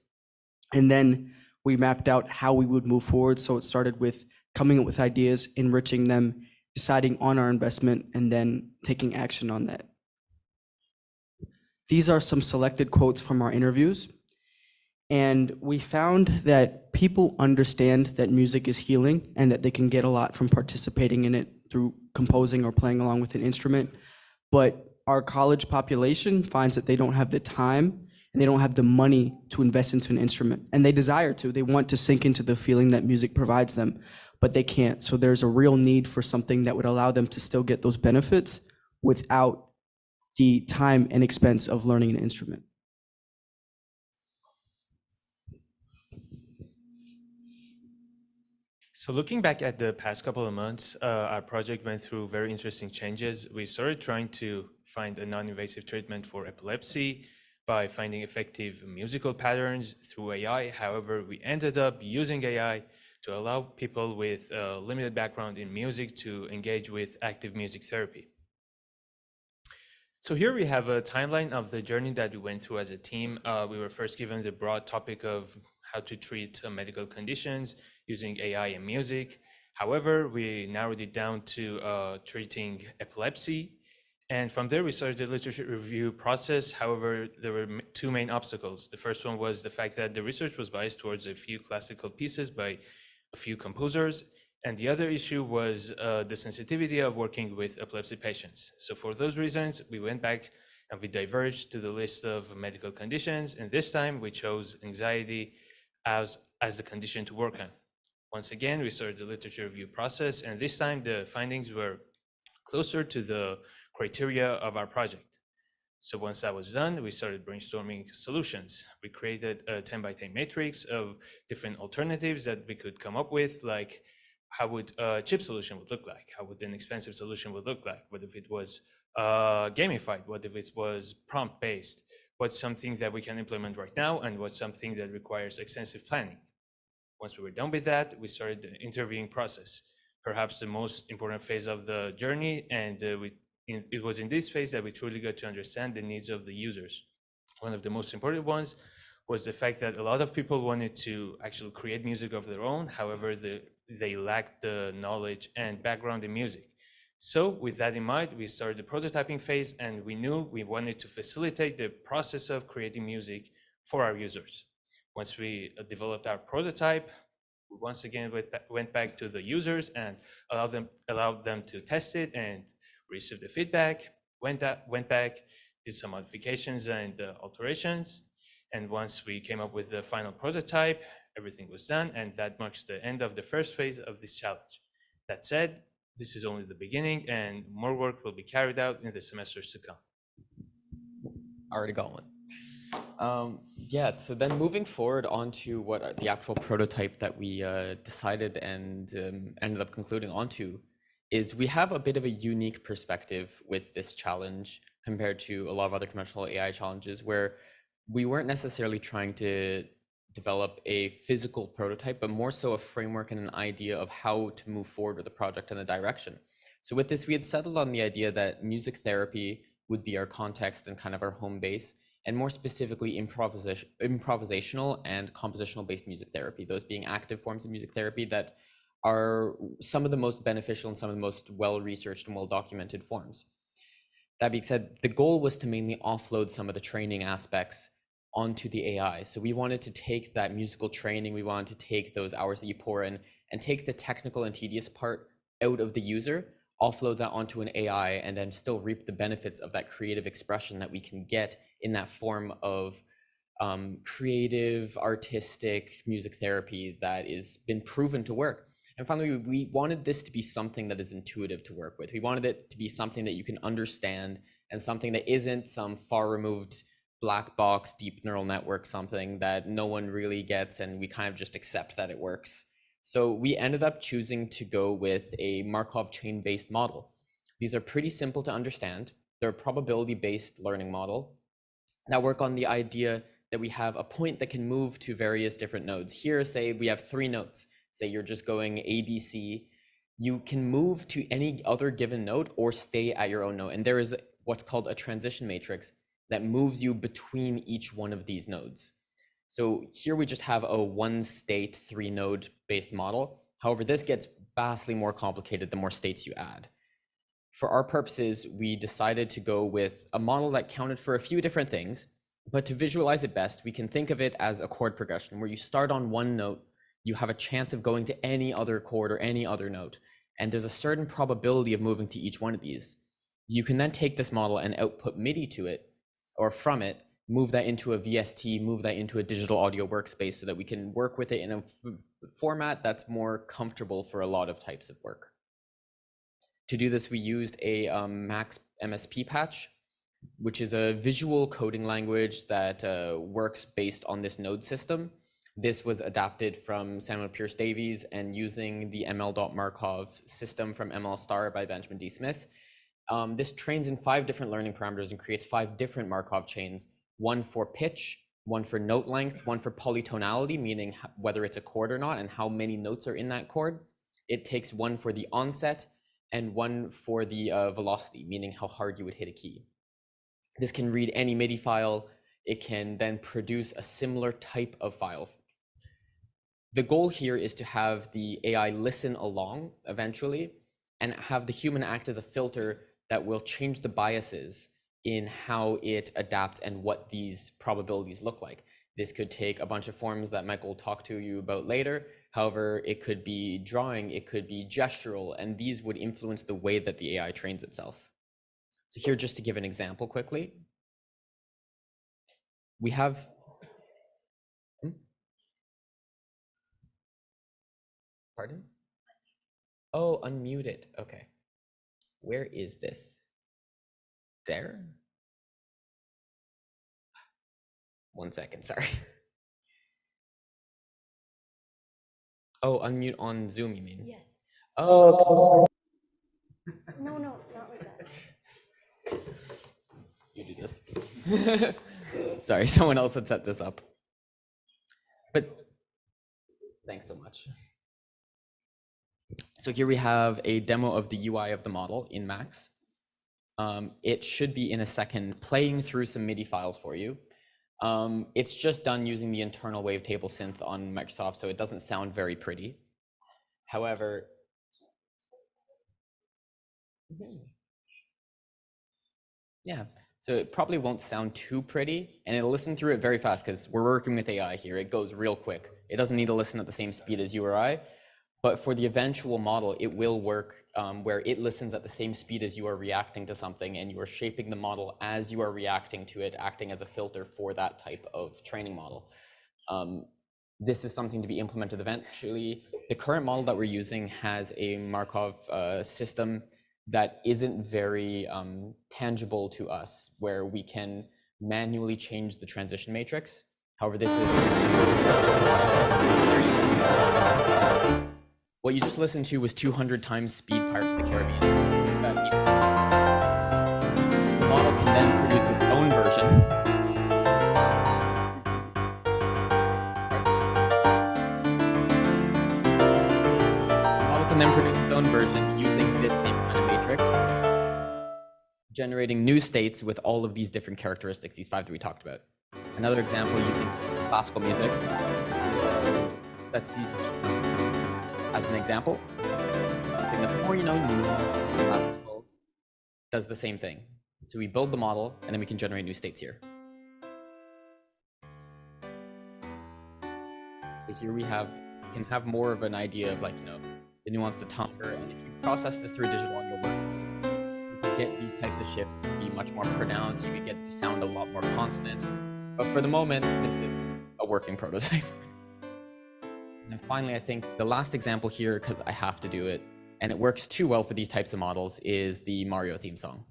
And then we mapped out how we would move forward. So it started with coming up with ideas, enriching them, deciding on our investment, and then taking action on that. These are some selected quotes from our interviews. And we found that people understand that music is healing and that they can get a lot from participating in it through composing or playing along with an instrument. But our college population finds that they don't have the time and they don't have the money to invest into an instrument. And they desire to. They want to sink into the feeling that music provides them, but they can't. So there's a real need for something that would allow them to still get those benefits without the time and expense of learning an instrument. So looking back at the past couple of months, our project went through very interesting changes. We started trying to find a non-invasive treatment for epilepsy by finding effective musical patterns through AI. However, we ended up using AI to allow people with a limited background in music to engage with active music therapy. So here we have a timeline of the journey that we went through as a team. We were first given the broad topic of how to treat medical conditions using AI and music. However, we narrowed it down to treating epilepsy. And from there, we started the literature review process. However, there were 2 main obstacles. The first one was the fact that the research was biased towards a few classical pieces by a few composers. And the other issue was the sensitivity of working with epilepsy patients. So for those reasons, we went back and we diverged to the list of medical conditions. And this time we chose anxiety as the condition to work on. Once again, we started the literature review process. And this time the findings were closer to the criteria of our project. So once that was done, we started brainstorming solutions. We created a 10 by 10 matrix of different alternatives that we could come up with, like how would a chip solution would look like? How would an expensive solution would look like? What if it was gamified? What if it was prompt-based? What's something that we can implement right now? And what's something that requires extensive planning? Once we were done with that, we started the interviewing process, perhaps the most important phase of the journey. And it was in this phase that we truly got to understand the needs of the users. One of the most important ones was the fact that a lot of people wanted to actually create music of their own. However, they lacked the knowledge and background in music. So with that in mind, we started the prototyping phase, and we knew we wanted to facilitate the process of creating music for our users. Once we developed our prototype, we once again went back to the users and allowed them to test it and receive the feedback, went back, did some modifications and alterations. And once we came up with the final prototype, everything was done, and that marks the end of the first phase of this challenge. That said, this is only the beginning, and more work will be carried out in the semesters to come. Already got one. Yeah, so then moving forward onto what the actual prototype that we decided and ended up concluding onto is we have a bit of a unique perspective with this challenge compared to a lot of other conventional AI challenges where we weren't necessarily trying to develop a physical prototype, but more so a framework and an idea of how to move forward with the project and the direction. So with this, we had settled on the idea that music therapy would be our context and kind of our home base, and more specifically improvisational and compositional based music therapy, those being active forms of music therapy that are some of the most beneficial and some of the most well-researched and well-documented forms. That being said, the goal was to mainly offload some of the training aspects onto the AI. So we wanted to take that musical training, we wanted to take those hours that you pour in and take the technical and tedious part out of the user, offload that onto an AI, and then still reap the benefits of that creative expression that we can get in that form of creative, artistic music therapy that has been proven to work. And finally, we wanted this to be something that is intuitive to work with. We wanted it to be something that you can understand and something that isn't some far removed black box, deep neural network, something that no one really gets and we kind of just accept that it works. So we ended up choosing to go with a Markov chain-based model. These are pretty simple to understand. They're a probability-based learning model that work on the idea that we have a point that can move to various different nodes. Here, say we have 3 nodes. Say you're just going A, B, C. You can move to any other given node or stay at your own node. And there is what's called a transition matrix that moves you between each one of these nodes. So here we just have a 1 state, 3 node based model. However, this gets vastly more complicated the more states you add. For our purposes, we decided to go with a model that counted for a few different things, but to visualize it best, we can think of it as a chord progression where you start on 1 note, you have a chance of going to any other chord or any other note, and there's a certain probability of moving to each one of these. You can then take this model and output MIDI to it, or from it, move that into a VST, move that into a digital audio workspace so that we can work with it in a format that's more comfortable for a lot of types of work. To do this, we used a Max MSP patch, which is a visual coding language that works based on this node system. This was adapted from Samuel Pierce Davies and using the ML.Markov system from ML Star by Benjamin D. Smith. This trains in 5 different learning parameters and creates 5 different Markov chains, 1 for pitch, 1 for note length, 1 for polytonality, meaning whether it's a chord or not and how many notes are in that chord. It takes 1 for the onset and 1 for the velocity, meaning how hard you would hit a key. This can read any MIDI file. It can then produce a similar type of file. The goal here is to have the AI listen along eventually and have the human act as a filter that will change the biases in how it adapts and what these probabilities look like. This could take a bunch of forms that Michael will talk to you about later. However, it could be drawing, it could be gestural, and these would influence the way that the AI trains itself. So here, just to give an example quickly, we have, pardon? Oh, unmute it, okay. Where is this? There? 1 second, sorry. Oh, unmute on Zoom, you mean? Yes. Oh. No, not like that. You do this. Sorry, someone else had set this up. But thanks so much. So here we have a demo of the UI of the model in Max. It should be in a second playing through some MIDI files for you. It's just done using the internal wavetable synth on Microsoft, so it doesn't sound very pretty. However, yeah, so it probably won't sound too pretty, and it'll listen through it very fast because we're working with AI here. It goes real quick. It doesn't need to listen at the same speed as you or I, but for the eventual model, it will work where it listens at the same speed as you are reacting to something, and you are shaping the model as you are reacting to it, acting as a filter for that type of training model. This is something to be implemented eventually. The current model that we're using has a Markov system that isn't very tangible to us, where we can manually change the transition matrix. However, this is what you just listened to was 200 times speed Pirates of the Caribbean. The model can then produce its own version. The model can then produce its own version using this same kind of matrix, generating new states with all of these different characteristics, these 5 that we talked about. Another example using classical music. This is as an example. Something that's more, classical, does the same thing. So we build the model, and then we can generate new states here. So here we can have more of an idea of the nuance, the timbre, and if you process this through a digital audio workspace, you can get these types of shifts to be much more pronounced. You can get it to sound a lot more consonant. But for the moment, this is a working prototype. And finally, I think the last example here, because I have to do it, and it works too well for these types of models, is the Mario theme song.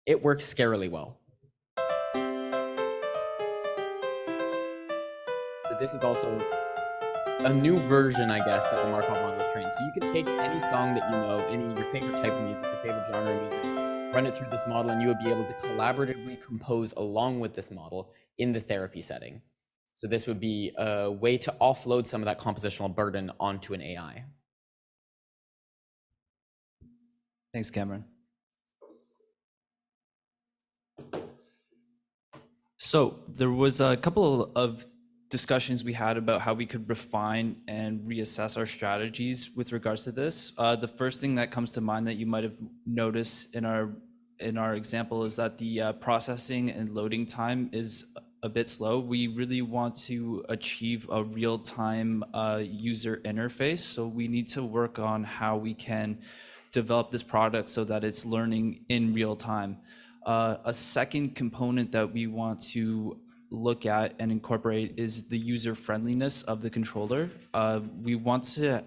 It works scarily well. But this is also a new version, I guess, that the Markov model is trained. So you can take any song that you know, your favorite type of music, your favorite genre of music, run it through this model, and you would be able to collaboratively compose along with this model in the therapy setting. So this would be a way to offload some of that compositional burden onto an AI. Thanks, Cameron. So there was a couple of discussions we had about how we could refine and reassess our strategies with regards to this. The first thing that comes to mind that you might have noticed in our example is that the processing and loading time is a bit slow. We really want to achieve a real-time user interface, so we need to work on how we can develop this product so that it's learning in real time. A second component that we want to look at and incorporate is the user friendliness of the controller. We want to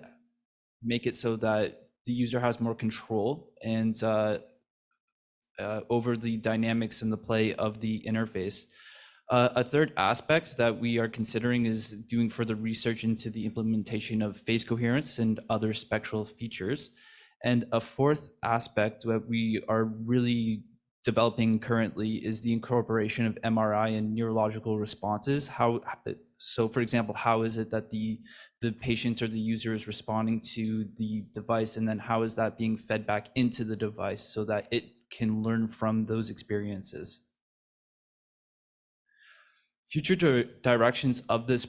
make it so that the user has more control and over the dynamics and the play of the interface. A third aspect that we are considering is doing further research into the implementation of phase coherence and other spectral features. And a fourth aspect that we are really developing currently is the incorporation of MRI and neurological responses. So for example, how is it that the patient or the user is responding to the device, and then how is that being fed back into the device so that it can learn from those experiences? Future directions of this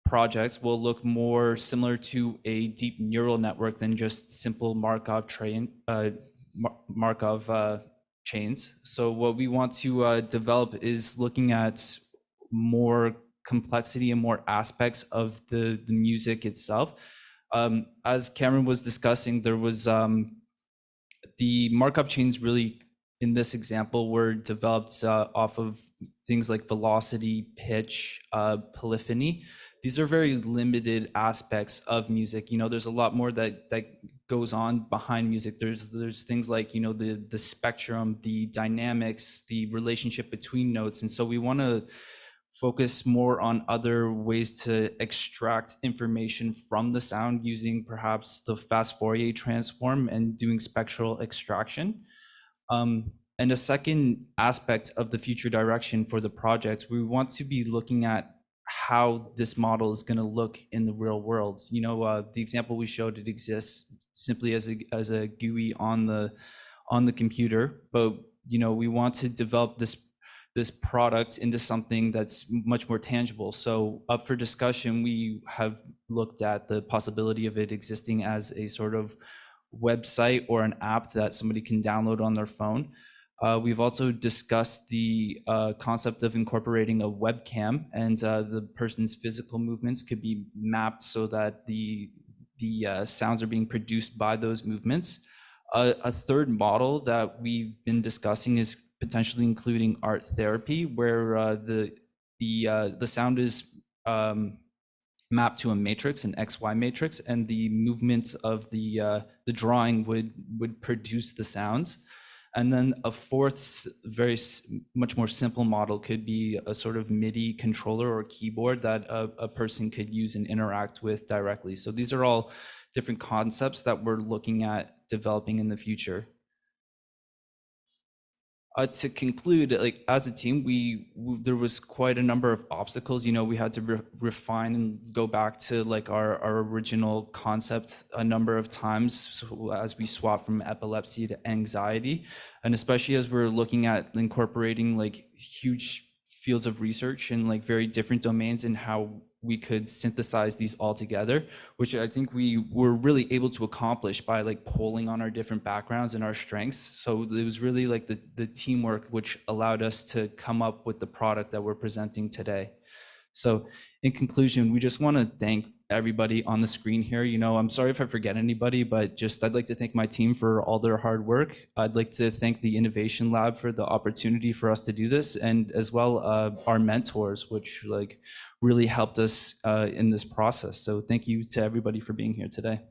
project will look more similar to a deep neural network than just simple Markov chains. So what we want to develop is looking at more complexity and more aspects of the music itself. As Cameron was discussing, there was the Markov chains really in this example were developed off of things like velocity, pitch, polyphony. These are very limited aspects of music. There's a lot more that goes on behind music. There's things like, the spectrum, the dynamics, the relationship between notes. And so we want to focus more on other ways to extract information from the sound using perhaps the fast Fourier transform and doing spectral extraction. And a second aspect of the future direction for the project, we want to be looking at how this model is going to look in the real world. The example we showed, it exists simply as a GUI on the computer, but we want to develop this product into something that's much more tangible. So up for discussion, we have looked at the possibility of it existing as a sort of website or an app that somebody can download on their phone. We've also discussed the concept of incorporating a webcam, and the person's physical movements could be mapped so that the sounds are being produced by those movements. A third model that we've been discussing is potentially including art therapy, where the sound is mapped to a matrix, an XY matrix, and the movements of the drawing would produce the sounds. And then a fourth, much more simple model could be a sort of MIDI controller or keyboard that a person could use and interact with directly. So these are all different concepts that we're looking at developing in the future. To conclude, like as a team, there was quite a number of obstacles. You know, we had to refine and go back to like our original concept a number of times, so as we swap from epilepsy to anxiety, and especially as we're looking at incorporating like huge fields of research in like very different domains and how we could synthesize these all together, which I think we were really able to accomplish by like pulling on our different backgrounds and our strengths. So it was really like the teamwork which allowed us to come up with the product that we're presenting today. So in conclusion, we just want to thank everybody on the screen here. You know, I'm sorry if I forget anybody, but just I'd like to thank my team for all their hard work. I'd like to thank the Innovation Lab for the opportunity for us to do this, and as well our mentors, which like really helped us in this process. So thank you to everybody for being here today.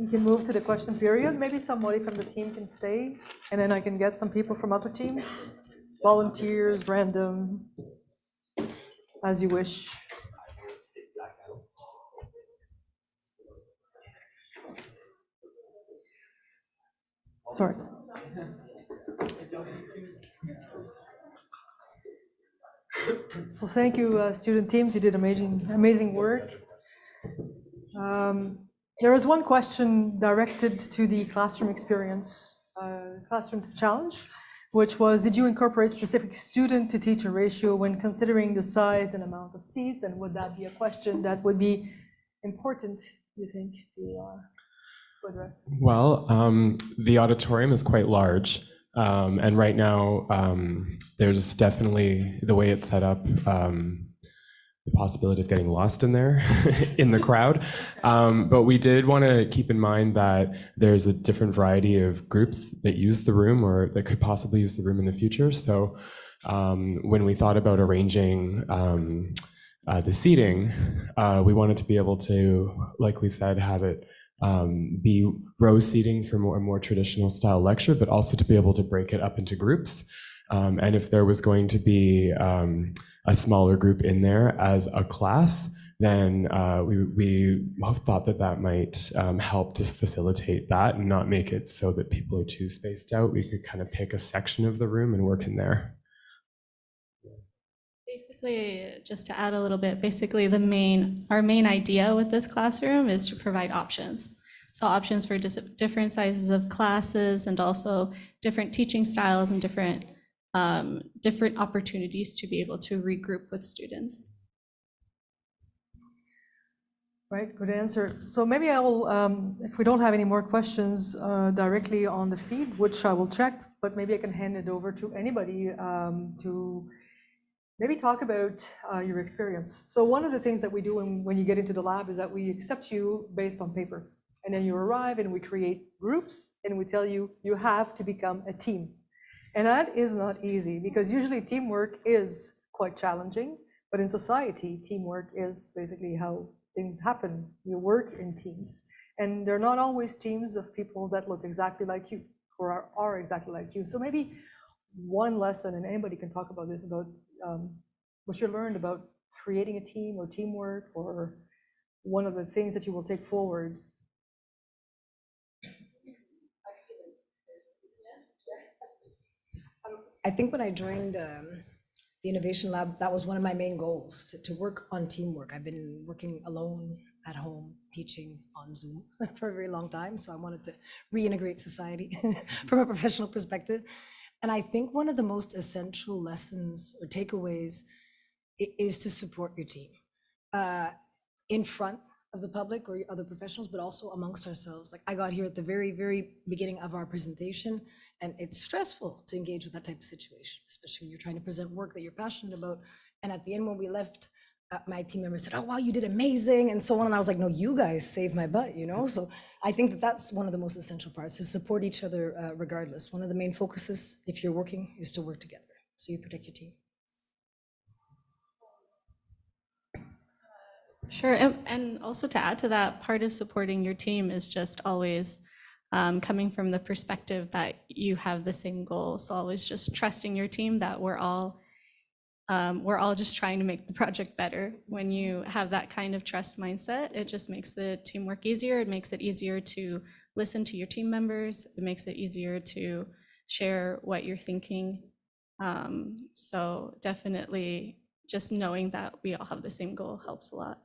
We can move to the question period. Maybe somebody from the team can stay, and then I can get some people from other teams, volunteers, random, as you wish. Sorry. So thank you, student teams. You did amazing work. There is one question directed to the classroom experience, classroom challenge, which was, did you incorporate specific student to teacher ratio when considering the size and amount of seats? And would that be a question that would be important, you think, to address? Well, the auditorium is quite large. And right now, there's definitely, the way it's set up, the possibility of getting lost in there in the crowd. But we did want to keep in mind that there's a different variety of groups that use the room or that could possibly use the room in the future. So when we thought about arranging the seating, we wanted to be able to, like we said, have it be row seating for a more traditional style lecture, but also to be able to break it up into groups. And if there was going to be a smaller group in there as a class, then we thought that might help to facilitate that and not make it so that people are too spaced out. We could kind of pick a section of the room and work in there. Basically, just to add a little bit, basically our main idea with this classroom is to provide options. So options for different sizes of classes and also different teaching styles and different opportunities to be able to regroup with students. Right, good answer. So maybe I will, if we don't have any more questions directly on the feed, which I will check, but maybe I can hand it over to anybody to maybe talk about your experience. So one of the things that we do when you get into the lab is that we accept you based on paper. And then you arrive and we create groups and we tell you, you have to become a team. And that is not easy because usually teamwork is quite challenging, but in society, teamwork is basically how things happen. You work in teams, and they're not always teams of people that look exactly like you or are exactly like you. So maybe one lesson, and anybody can talk about this, about what you learned about creating a team or teamwork, or one of the things that you will take forward. I think when I joined the Innovation Lab, that was one of my main goals, to work on teamwork. I've been working alone at home, teaching on Zoom for a very long time, so I wanted to reintegrate society from a professional perspective. And I think one of the most essential lessons or takeaways is to support your team in front of the public or other professionals, but also amongst ourselves. Like I got here at the very, very beginning of our presentation, and it's stressful to engage with that type of situation, especially when you're trying to present work that you're passionate about. And at the end, when we left, my team members said, "Oh, wow, you did amazing," and so on. And I was like, "No, you guys saved my butt," you know? So I think that that's one of the most essential parts, to support each other regardless. One of the main focuses, if you're working, is to work together, so you protect your team. Sure, and also to add to that, part of supporting your team is just always coming from the perspective that you have the same goal. So always just trusting your team that we're all just trying to make the project better. When you have that kind of trust mindset, it just makes the teamwork easier. It makes it easier to listen to your team members. It makes it easier to share what you're thinking. So definitely just knowing that we all have the same goal helps a lot.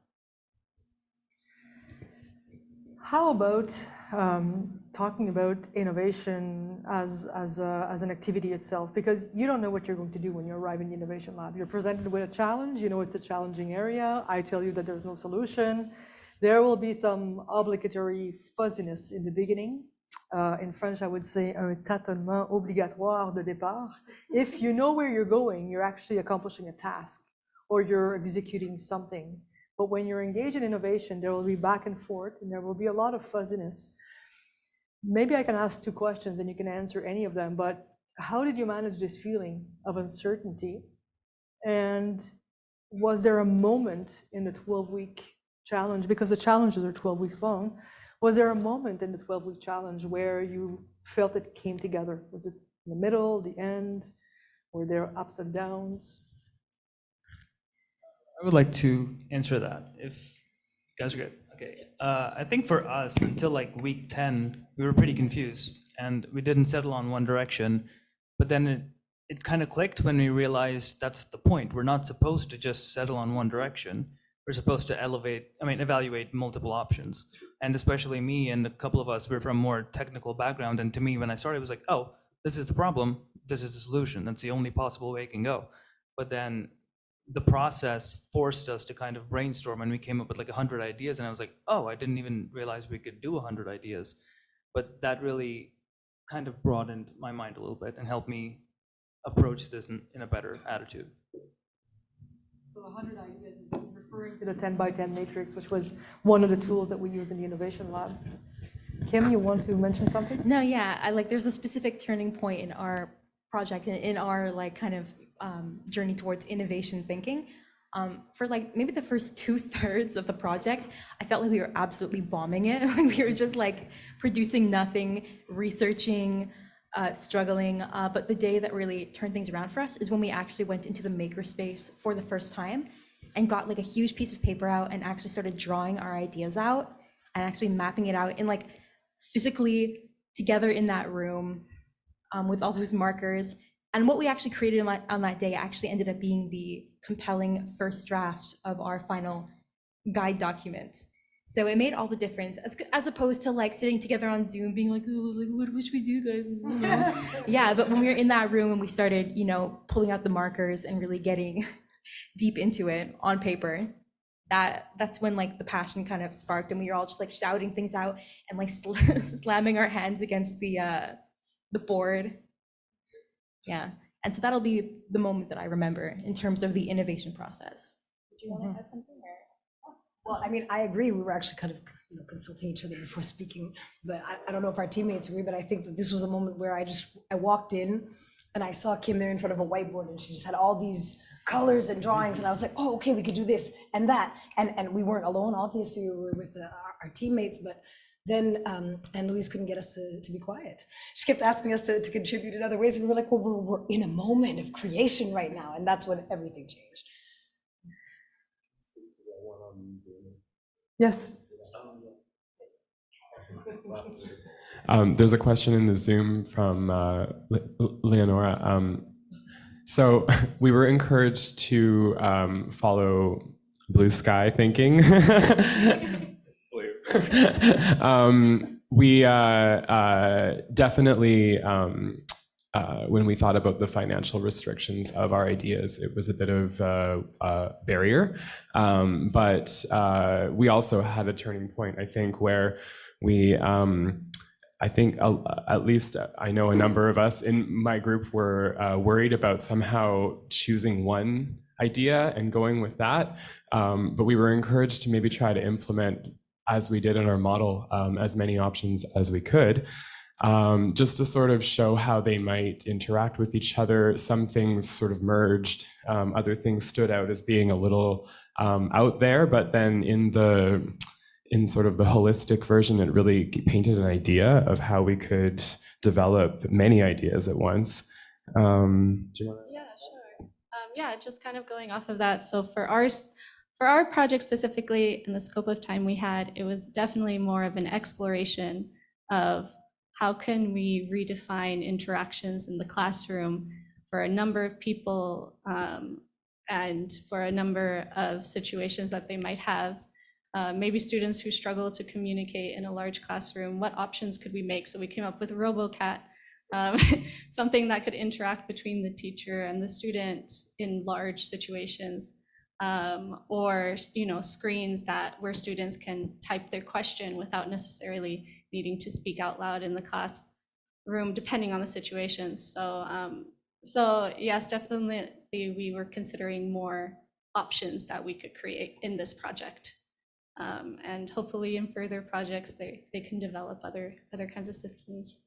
How about talking about innovation as an activity itself? Because you don't know what you're going to do when you arrive in the innovation lab. You're presented with a challenge, you know it's a challenging area. I tell you that there's no solution. There will be some obligatory fuzziness in the beginning. In French, I would say un tâtonnement obligatoire de départ. If you know where you're going, you're actually accomplishing a task or you're executing something. But when you're engaged in innovation, there will be back and forth, and there will be a lot of fuzziness. Maybe I can ask two questions, and you can answer any of them, but how did you manage this feeling of uncertainty? And was there a moment in the 12-week challenge, because the challenges are 12 weeks long, was there a moment in the 12-week challenge where you felt it came together? Was it in the middle, the end? Were there ups and downs? I would like to answer that if you guys are good. Okay. I think for us, until like week 10, we were pretty confused and we didn't settle on one direction. But then it kind of clicked when we realized that's the point. We're not supposed to just settle on one direction. We're supposed to evaluate multiple options. And especially me and a couple of us, we're from more technical background. And to me, when I started, it was like, oh, this is the problem. This is the solution. That's the only possible way it can go. But then the process forced us to kind of brainstorm, and we came up with like 100 ideas, and I was like, oh, I didn't even realize we could do 100 ideas. But that really kind of broadened my mind a little bit and helped me approach this in a better attitude. So 100 ideas is referring to the 10 by 10 matrix, which was one of the tools that we use in the innovation lab. Kim, you want to mention something? No, yeah, there's a specific turning point in our project and in our like kind of journey towards innovation thinking. For like maybe the first 2/3 of the project, I felt like we were absolutely bombing it. We were just like producing nothing, researching, struggling. But the day that really turned things around for us is when we actually went into the makerspace for the first time and got like a huge piece of paper out and actually started drawing our ideas out and actually mapping it out in like physically together in that room with all those markers. And what we actually created on that day actually ended up being the compelling first draft of our final guide document. So it made all the difference, as opposed to like sitting together on Zoom being like, oh, like, what should we do, guys? Yeah, but when we were in that room and we started, pulling out the markers and really getting deep into it on paper, that's when like the passion kind of sparked, and we were all just like shouting things out and like slamming our hands against the board. Yeah, and so that'll be the moment that I remember in terms of the innovation process. Did you want to add something? Well, I mean, I agree. We were actually kind of consulting each other before speaking, but I don't know if our teammates agree, but I think that this was a moment where I walked in and I saw Kim there in front of a whiteboard, and she just had all these colors and drawings, and I was like, oh, okay, we could do this and that. And we weren't alone, obviously, we were with our teammates, but then, and Louise couldn't get us to be quiet. She kept asking us to contribute in other ways. We were like, well, we're in a moment of creation right now, and that's when everything changed. Yes. There's a question in the Zoom from Leonora. So we were encouraged to follow blue sky thinking. We definitely, when we thought about the financial restrictions of our ideas, it was a bit of a barrier. But we also had a turning point, I think, where we, I think at least I know a number of us in my group were worried about somehow choosing one idea and going with that. But we were encouraged to maybe try to implement, as we did in our model, as many options as we could, just to sort of show how they might interact with each other. Some things sort of merged, other things stood out as being a little out there, but then in sort of the holistic version, it really painted an idea of how we could develop many ideas at once. Do you want to? Yeah, sure. Yeah, just kind of going off of that. So for our project specifically, in the scope of time we had, it was definitely more of an exploration of how can we redefine interactions in the classroom for a number of people and for a number of situations that they might have. Maybe students who struggle to communicate in a large classroom, what options could we make? So we came up with RoboCat, something that could interact between the teacher and the student in large situations, or screens where students can type their question without necessarily needing to speak out loud in the classroom, depending on the situation. So yes, definitely we were considering more options that we could create in this project. And hopefully in further projects, they can develop other kinds of systems.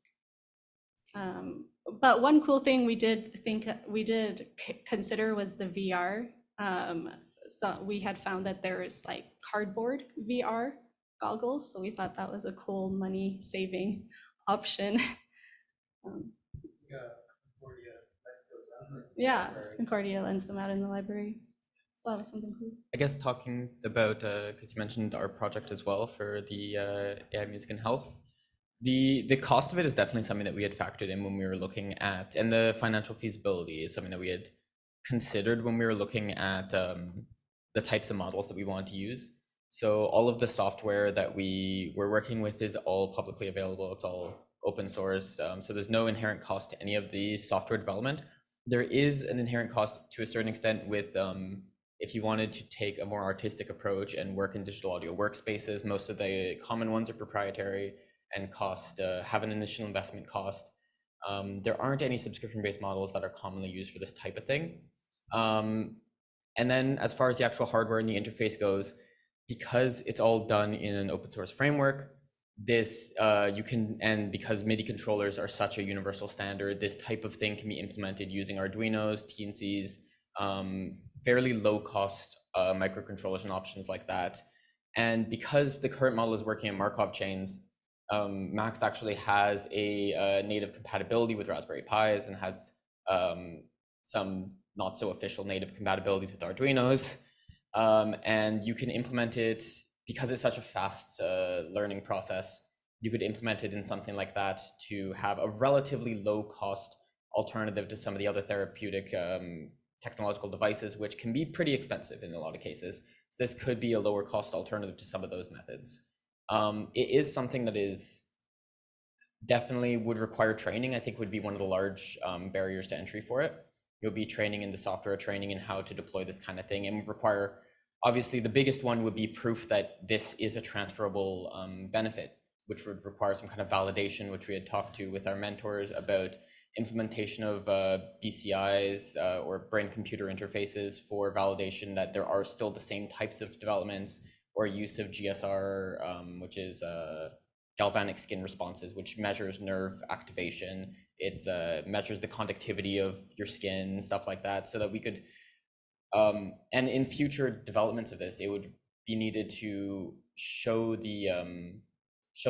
But one cool thing we did consider was the VR. So we had found that there is like cardboard VR goggles. So we thought that was a cool money saving option. Yeah, Concordia lends them out in the library. So that was something cool. I guess talking about, because you mentioned our project as well for the AI Music and Health, the cost of it is definitely something that we had factored in when we were looking at, and the financial feasibility is something that we had considered when we were looking at the types of models that we want to use. So all of the software that we were working with is all publicly available. It's all open source. So there's no inherent cost to any of the software development. There is an inherent cost to a certain extent with if you wanted to take a more artistic approach and work in digital audio workspaces. Most of the common ones are proprietary and have an initial investment cost. There aren't any subscription-based models that are commonly used for this type of thing. And then as far as the actual hardware and the interface goes, because it's all done in an open source framework, and because MIDI controllers are such a universal standard, this type of thing can be implemented using Arduinos, TNCs, fairly low cost microcontrollers and options like that. And because the current model is working in Markov chains, Max actually has a native compatibility with Raspberry Pis and has some not so official native compatibilities with Arduinos. And you can implement it, because it's such a fast learning process, you could implement it in something like that to have a relatively low cost alternative to some of the other therapeutic technological devices, which can be pretty expensive in a lot of cases. So this could be a lower cost alternative to some of those methods. It is something that is definitely would require training. I think would be one of the large barriers to entry for it. You'll be training in the software, training in how to deploy this kind of thing, and would require, obviously the biggest one would be proof that this is a transferable benefit, which would require some kind of validation, which we had talked to with our mentors about implementation of BCIs or brain-computer interfaces for validation that there are still the same types of developments, or use of GSR, which is galvanic skin responses, which measures nerve activation. It measures the conductivity of your skin, stuff like that, so that we could, and in future developments of this, it would be needed to show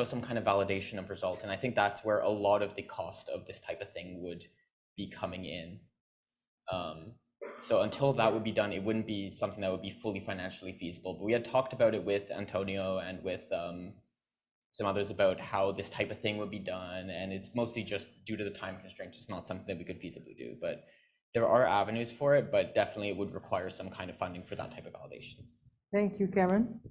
some kind of validation of result. And I think that's where a lot of the cost of this type of thing would be coming in. So until that would be done, it wouldn't be something that would be fully financially feasible. But we had talked about it with Antonio and with some others about how this type of thing would be done. And it's mostly just due to the time constraints. It's not something that we could feasibly do, but there are avenues for it, but definitely it would require some kind of funding for that type of validation. Thank you, Cameron.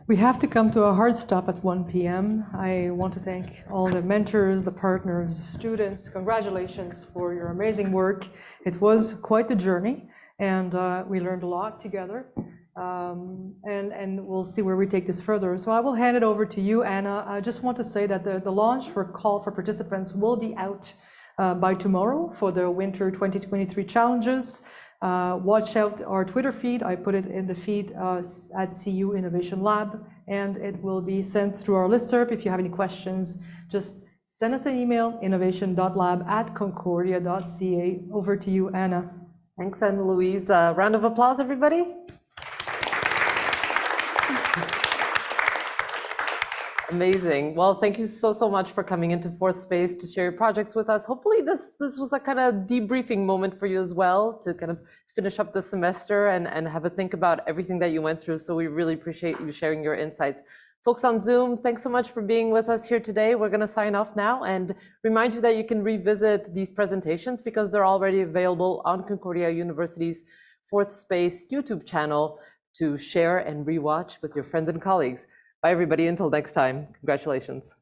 We have to come to a hard stop at 1 p.m. I want to thank all the mentors, the partners, students. Congratulations for your amazing work. It was quite the journey, and we learned a lot together. And we'll see where we take this further. So I will hand it over to you, Anna. I just want to say that the launch for call for participants will be out by tomorrow for the winter 2023 challenges. Watch out our Twitter feed. I put it in the feed at CU Innovation Lab, and it will be sent through our listserv. If you have any questions, just send us an email, innovation.lab@concordia.ca. Over to you, Anna. Thanks, Anna Louise. Round of applause, everybody. Amazing. Well, thank you so much for coming into Fourth Space to share your projects with us. Hopefully this was a kind of debriefing moment for you as well, to kind of finish up the semester and have a think about everything that you went through. So we really appreciate you sharing your insights. Folks on Zoom, thanks so much for being with us here today. We're going to sign off now and remind you that you can revisit these presentations because they're already available on Concordia University's Fourth Space YouTube channel to share and rewatch with your friends and colleagues. Bye, everybody. Until next time. Congratulations.